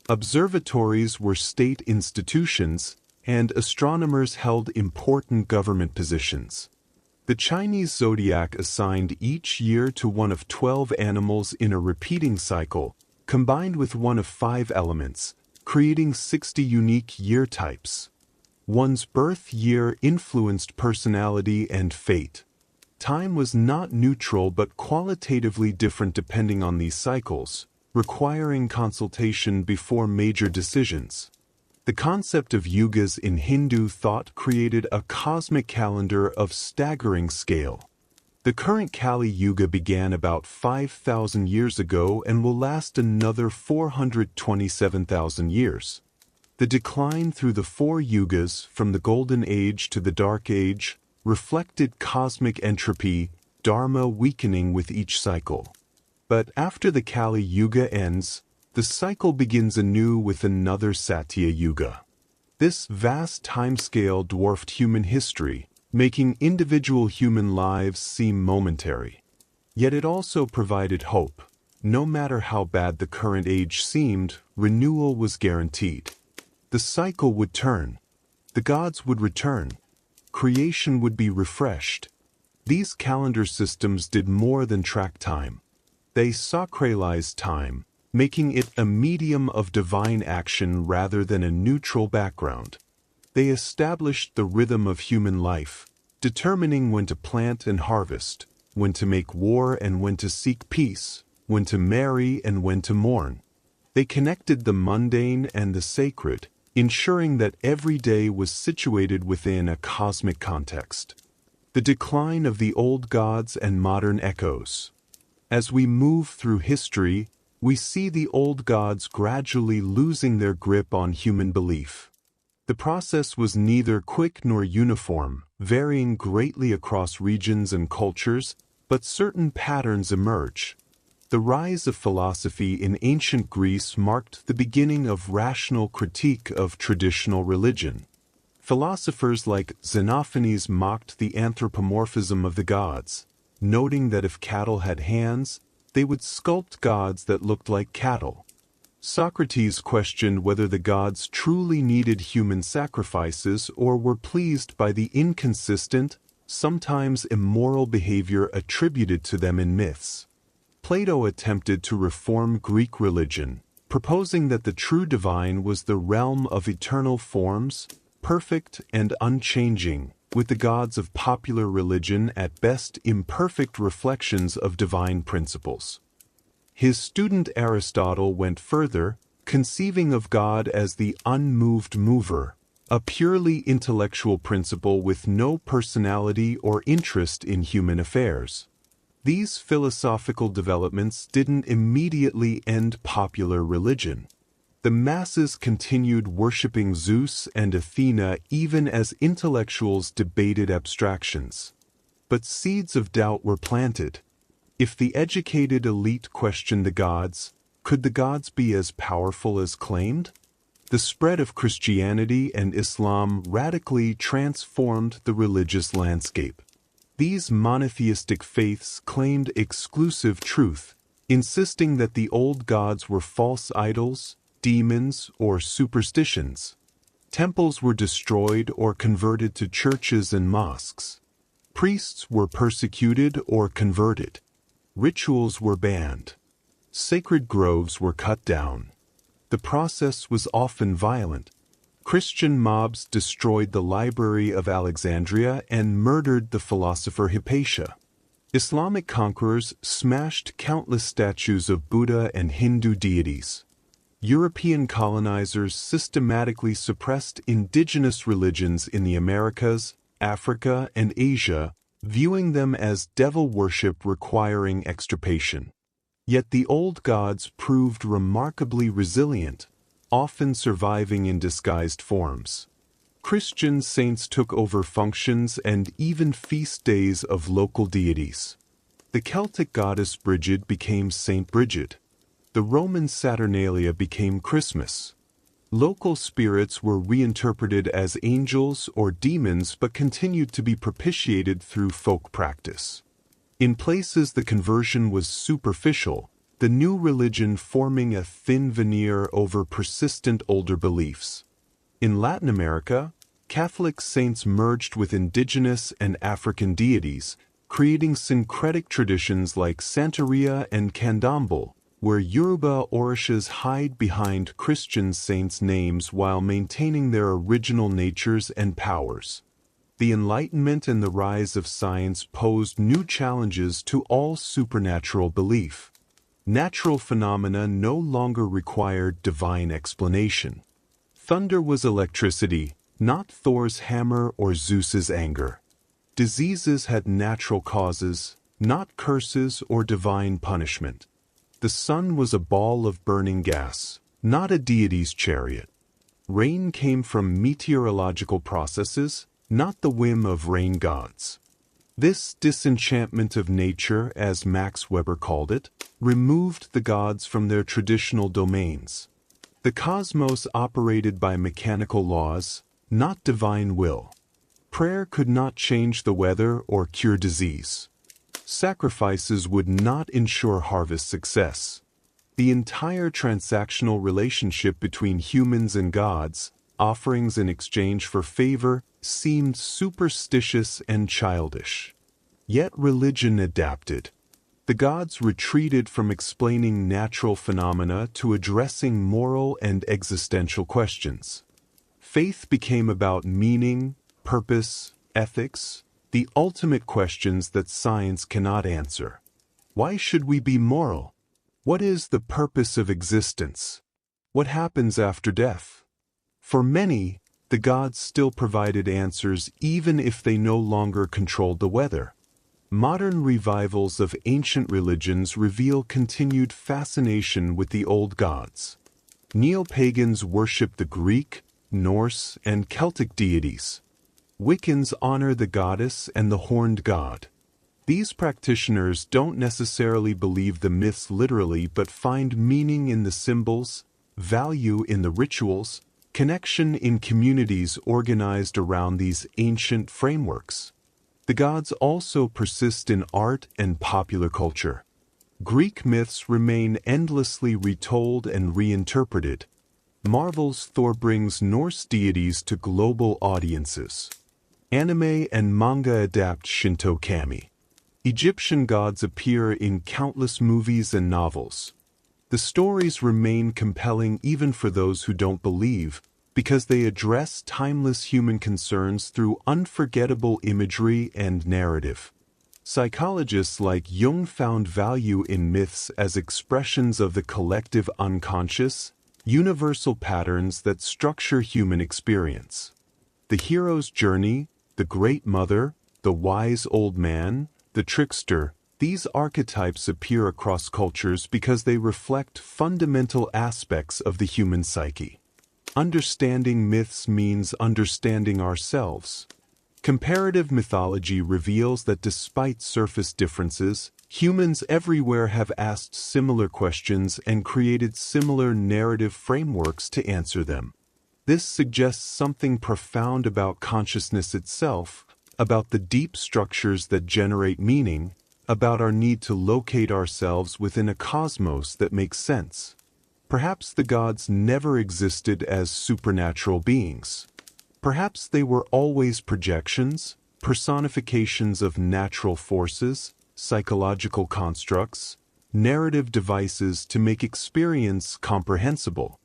Observatories were state institutions, and astronomers held important government positions. The Chinese zodiac assigned each year to one of 12 animals in a repeating cycle, combined with one of 5 elements, creating 60 unique year types. One's birth year influenced personality and fate. Time was not neutral but qualitatively different depending on these cycles, requiring consultation before major decisions. The concept of yugas in Hindu thought created a cosmic calendar of staggering scale. The current Kali Yuga began about 5,000 years ago and will last another 427,000 years. The decline through the 4 yugas, from the Golden Age to the Dark Age, reflected cosmic entropy, dharma weakening with each cycle. But after the Kali Yuga ends, the cycle begins anew with another Satya Yuga. This vast timescale dwarfed human history, making individual human lives seem momentary. Yet it also provided hope. No matter how bad the current age seemed, renewal was guaranteed. The cycle would turn. The gods would return. Creation would be refreshed. These calendar systems did more than track time. They sacralized time, making it a medium of divine action rather than a neutral background. They established the rhythm of human life, determining when to plant and harvest, when to make war and when to seek peace, when to marry and when to mourn. They connected the mundane and the sacred, ensuring that every day was situated within a cosmic context. The decline of the old gods and modern echoes. As we move through history, we see the old gods gradually losing their grip on human belief. The process was neither quick nor uniform, varying greatly across regions and cultures, but certain patterns emerge. The rise of philosophy in ancient Greece marked the beginning of rational critique of traditional religion. Philosophers like Xenophanes mocked the anthropomorphism of the gods, noting that if cattle had hands, they would sculpt gods that looked like cattle. Socrates questioned whether the gods truly needed human sacrifices or were pleased by the inconsistent, sometimes immoral behavior attributed to them in myths. Plato attempted to reform Greek religion, proposing that the true divine was the realm of eternal forms, perfect and unchanging, with the gods of popular religion at best imperfect reflections of divine principles. His student Aristotle went further, conceiving of God as the unmoved mover, a purely intellectual principle with no personality or interest in human affairs. These philosophical developments didn't immediately end popular religion. The masses continued worshipping Zeus and Athena even as intellectuals debated abstractions. But seeds of doubt were planted. If the educated elite questioned the gods, could the gods be as powerful as claimed? The spread of Christianity and Islam radically transformed the religious landscape. These monotheistic faiths claimed exclusive truth, insisting that the old gods were false idols, demons, or superstitions. Temples were destroyed or converted to churches and mosques. Priests were persecuted or converted. Rituals were banned. Sacred groves were cut down. The process was often violent. Christian mobs destroyed the Library of Alexandria and murdered the philosopher Hypatia. Islamic conquerors smashed countless statues of Buddha and Hindu deities. European colonizers systematically suppressed indigenous religions in the Americas, Africa, and Asia, viewing them as devil worship requiring extirpation. Yet the old gods proved remarkably resilient, often surviving in disguised forms. Christian saints took over functions and even feast days of local deities. The Celtic goddess Brigid became Saint Bridget. The Roman Saturnalia became Christmas. Local spirits were reinterpreted as angels or demons but continued to be propitiated through folk practice. In places the conversion was superficial, the new religion forming a thin veneer over persistent older beliefs. In Latin America, Catholic saints merged with indigenous and African deities, creating syncretic traditions like Santeria and Candomblé, where Yoruba orishas hide behind Christian saints' names while maintaining their original natures and powers. The Enlightenment and the rise of science posed new challenges to all supernatural belief. Natural phenomena no longer required divine explanation. Thunder was electricity, not Thor's hammer or Zeus's anger. Diseases had natural causes, not curses or divine punishment. The sun was a ball of burning gas, not a deity's chariot. Rain came from meteorological processes, not the whim of rain gods. This disenchantment of nature, as Max Weber called it, removed the gods from their traditional domains. The cosmos operated by mechanical laws, not divine will. Prayer could not change the weather or cure disease. Sacrifices would not ensure harvest success. The entire transactional relationship between humans and gods, offerings in exchange for favor, seemed superstitious and childish. Yet religion adapted. The gods retreated from explaining natural phenomena to addressing moral and existential questions. Faith became about meaning, purpose, ethics, the ultimate questions that science cannot answer. Why should we be moral? What is the purpose of existence? What happens after death? For many, the gods still provided answers even if they no longer controlled the weather. Modern revivals of ancient religions reveal continued fascination with the old gods. Neo-pagans worship the Greek, Norse, and Celtic deities. Wiccans honor the goddess and the horned god. These practitioners don't necessarily believe the myths literally but find meaning in the symbols, value in the rituals, connection in communities organized around these ancient frameworks. The gods also persist in art and popular culture. Greek myths remain endlessly retold and reinterpreted. Marvel's Thor brings Norse deities to global audiences. Anime and manga adapt Shinto kami. Egyptian gods appear in countless movies and novels. The stories remain compelling even for those who don't believe, because they address timeless human concerns through unforgettable imagery and narrative. Psychologists like Jung found value in myths as expressions of the collective unconscious, universal patterns that structure human experience. The hero's journey, the great mother, the wise old man, the trickster, these archetypes appear across cultures because they reflect fundamental aspects of the human psyche. Understanding myths means understanding ourselves. Comparative mythology reveals that despite surface differences, humans everywhere have asked similar questions and created similar narrative frameworks to answer them. This suggests something profound about consciousness itself, about the deep structures that generate meaning, about our need to locate ourselves within a cosmos that makes sense. Perhaps the gods never existed as supernatural beings. Perhaps they were always projections, personifications of natural forces, psychological constructs, narrative devices to make experience comprehensible.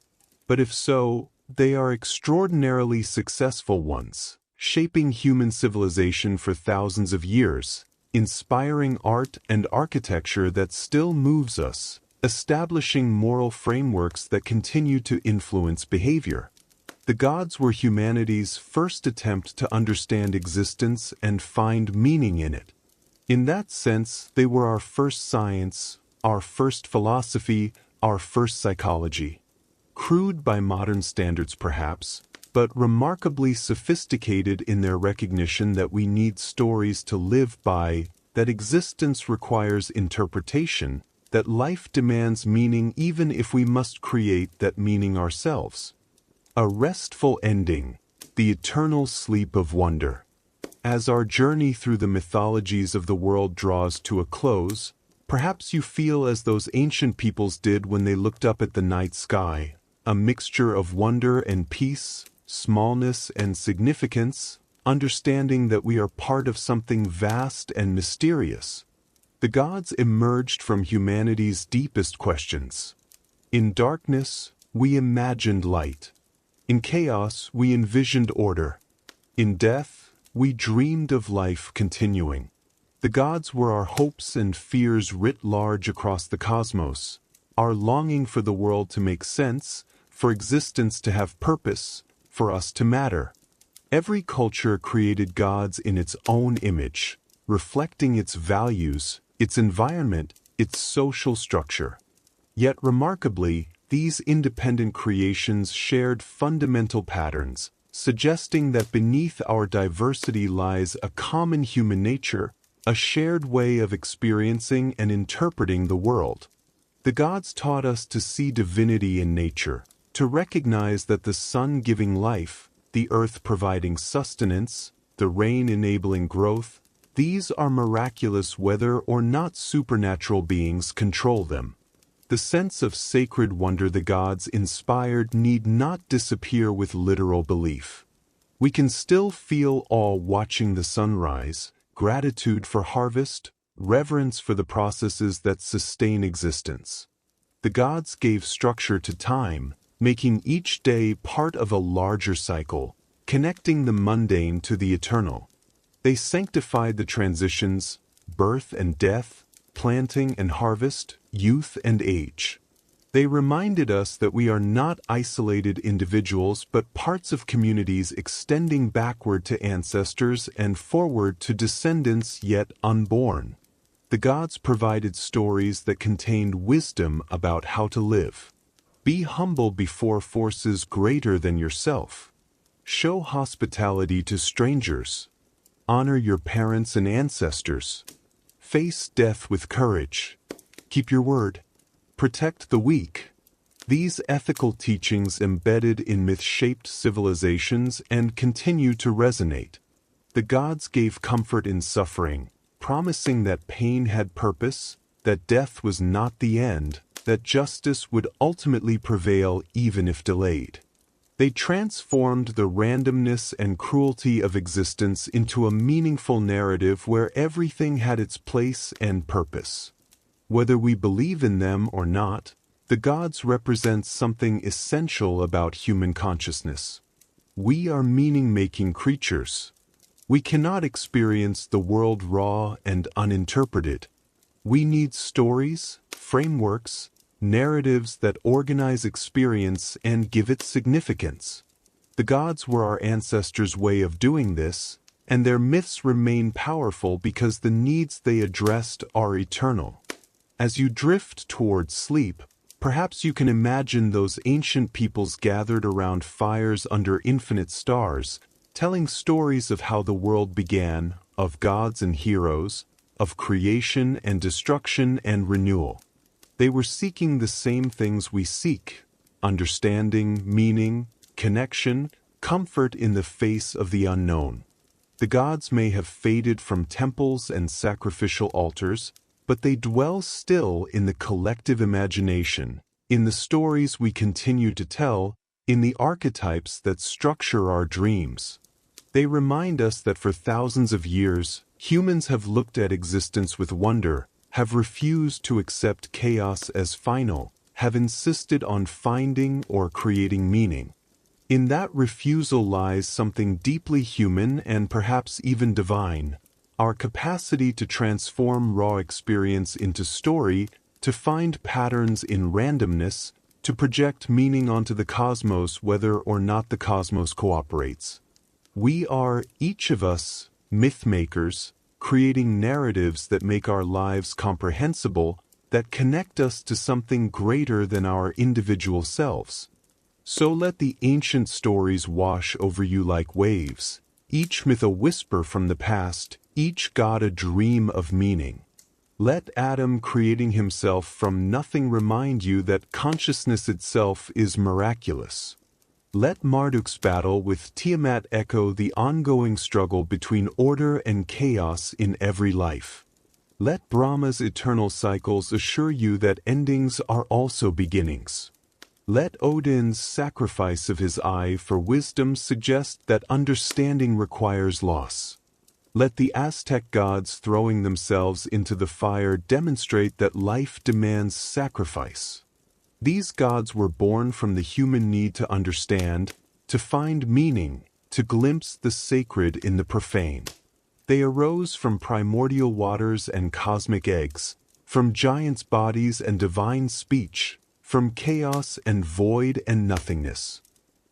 But if so, they are extraordinarily successful ones, shaping human civilization for thousands of years, inspiring art and architecture that still moves us, establishing moral frameworks that continue to influence behavior. The gods were humanity's first attempt to understand existence and find meaning in it. In that sense, they were our first science, our first philosophy, our first psychology. Crude by modern standards perhaps, but remarkably sophisticated in their recognition that we need stories to live by, that existence requires interpretation, that life demands meaning even if we must create that meaning ourselves. A restful ending, the eternal sleep of wonder. As our journey through the mythologies of the world draws to a close, perhaps you feel as those ancient peoples did when they looked up at the night sky, a mixture of wonder and peace, smallness and significance, understanding that we are part of something vast and mysterious. The gods emerged from humanity's deepest questions. In darkness, we imagined light. In chaos, we envisioned order. In death, we dreamed of life continuing. The gods were our hopes and fears writ large across the cosmos, our longing for the world to make sense, for existence to have purpose, for us to matter. Every culture created gods in its own image, reflecting its values, its environment, its social structure. Yet remarkably, these independent creations shared fundamental patterns, suggesting that beneath our diversity lies a common human nature, a shared way of experiencing and interpreting the world. The gods taught us to see divinity in nature, to recognize that the sun giving life, the earth providing sustenance, the rain enabling growth, these are miraculous whether or not supernatural beings control them. The sense of sacred wonder the gods inspired need not disappear with literal belief. We can still feel awe watching the sunrise, gratitude for harvest, reverence for the processes that sustain existence. The gods gave structure to time, making each day part of a larger cycle, connecting the mundane to the eternal. They sanctified the transitions, birth and death, planting and harvest, youth and age. They reminded us that we are not isolated individuals but parts of communities extending backward to ancestors and forward to descendants yet unborn. The gods provided stories that contained wisdom about how to live. Be humble before forces greater than yourself. Show hospitality to strangers. Honor your parents and ancestors. Face death with courage. Keep your word. Protect the weak. These ethical teachings embedded in myth-shaped civilizations and continue to resonate. The gods gave comfort in suffering, promising that pain had purpose, that death was not the end, that justice would ultimately prevail even if delayed. They transformed the randomness and cruelty of existence into a meaningful narrative where everything had its place and purpose. Whether we believe in them or not, the gods represent something essential about human consciousness. We are meaning-making creatures. We cannot experience the world raw and uninterpreted. We need stories, frameworks, narratives that organize experience and give it significance. The gods were our ancestors' way of doing this, and their myths remain powerful because the needs they addressed are eternal. As you drift toward sleep, perhaps you can imagine those ancient peoples gathered around fires under infinite stars, telling stories of how the world began, of gods and heroes, of creation and destruction and renewal. They were seeking the same things we seek: understanding, meaning, connection, comfort in the face of the unknown. The gods may have faded from temples and sacrificial altars, but they dwell still in the collective imagination, in the stories we continue to tell, in the archetypes that structure our dreams. They remind us that for thousands of years, humans have looked at existence with wonder, have refused to accept chaos as final, have insisted on finding or creating meaning. In that refusal lies something deeply human and perhaps even divine: our capacity to transform raw experience into story, to find patterns in randomness, to project meaning onto the cosmos whether or not the cosmos cooperates. We are, each of us, myth-makers, creating narratives that make our lives comprehensible, that connect us to something greater than our individual selves. So let the ancient stories wash over you like waves, each myth a whisper from the past, each god a dream of meaning. Let Adam creating himself from nothing remind you that consciousness itself is miraculous. Let Marduk's battle with Tiamat echo the ongoing struggle between order and chaos in every life. Let Brahma's eternal cycles assure you that endings are also beginnings. Let Odin's sacrifice of his eye for wisdom suggest that understanding requires loss. Let the Aztec gods throwing themselves into the fire demonstrate that life demands sacrifice. These gods were born from the human need to understand, to find meaning, to glimpse the sacred in the profane. They arose from primordial waters and cosmic eggs, from giants' bodies and divine speech, from chaos and void and nothingness.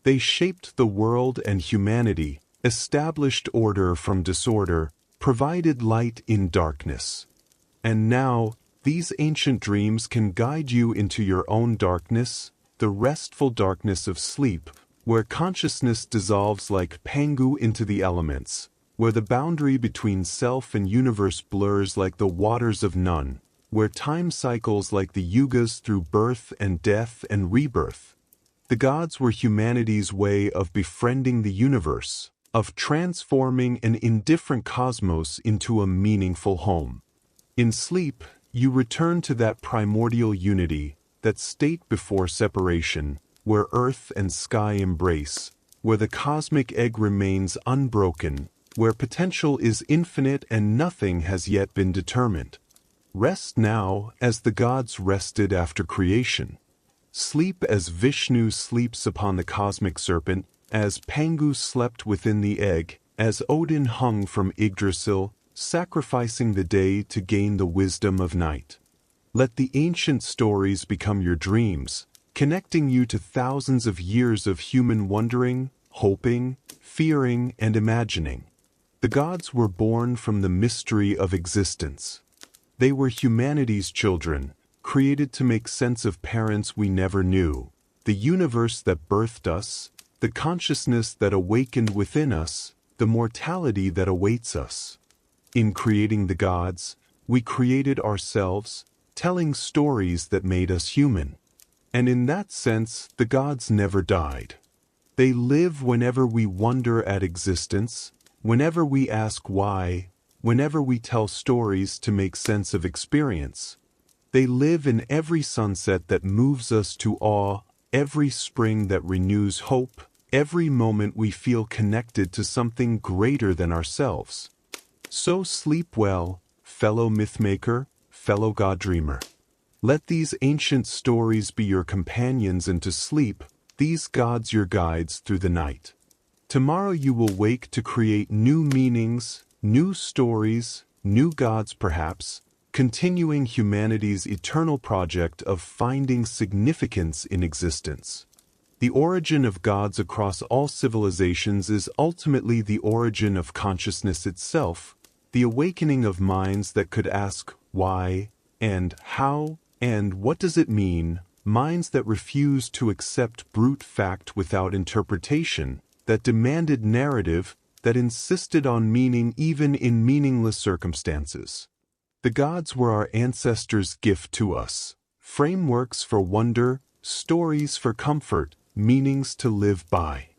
They shaped the world and humanity, established order from disorder, provided light in darkness. And now, these ancient dreams can guide you into your own darkness, the restful darkness of sleep, where consciousness dissolves like Pangu into the elements, where the boundary between self and universe blurs like the waters of none, where time cycles like the yugas through birth and death and rebirth. The gods were humanity's way of befriending the universe, of transforming an indifferent cosmos into a meaningful home. In sleep, you return to that primordial unity, that state before separation, where earth and sky embrace, where the cosmic egg remains unbroken, where potential is infinite and nothing has yet been determined. Rest now as the gods rested after creation. Sleep as Vishnu sleeps upon the cosmic serpent, as Pangu slept within the egg, as Odin hung from Yggdrasil, sacrificing the day to gain the wisdom of night. Let the ancient stories become your dreams, connecting you to thousands of years of human wondering, hoping, fearing, and imagining. The gods were born from the mystery of existence. They were humanity's children, created to make sense of parents we never knew, the universe that birthed us, the consciousness that awakened within us, the mortality that awaits us. In creating the gods, we created ourselves, telling stories that made us human. And in that sense, the gods never died. They live whenever we wonder at existence, whenever we ask why, whenever we tell stories to make sense of experience. They live in every sunset that moves us to awe, every spring that renews hope, every moment we feel connected to something greater than ourselves. So sleep well, fellow mythmaker, fellow god dreamer. Let these ancient stories be your companions into sleep, these gods your guides through the night. Tomorrow you will wake to create new meanings, new stories, new gods perhaps, continuing humanity's eternal project of finding significance in existence. The origin of gods across all civilizations is ultimately the origin of consciousness itself, the awakening of minds that could ask why, and how, and what does it mean, minds that refused to accept brute fact without interpretation, that demanded narrative, that insisted on meaning even in meaningless circumstances. The gods were our ancestors' gift to us, frameworks for wonder, stories for comfort, meanings to live by.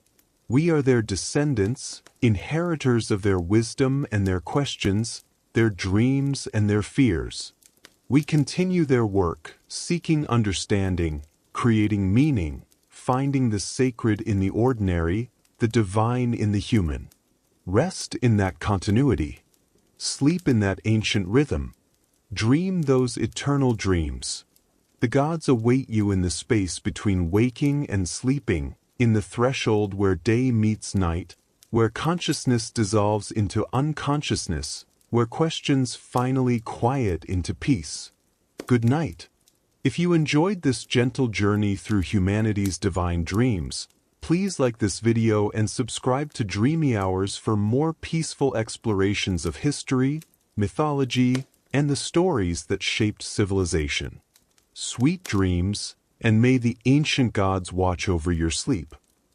We are their descendants, inheritors of their wisdom and their questions, their dreams and their fears. We continue their work, seeking understanding, creating meaning, finding the sacred in the ordinary, the divine in the human. Rest in that continuity. Sleep in that ancient rhythm. Dream those eternal dreams. The gods await you in the space between waking and sleeping, in the threshold where day meets night, where consciousness dissolves into unconsciousness, where questions finally quiet into peace. Good night. If you enjoyed this gentle journey through humanity's divine dreams, please like this video and subscribe to Dreamy Hours for more peaceful explorations of history, mythology, and the stories that shaped civilization. Sweet dreams, and may the ancient gods watch over your sleep.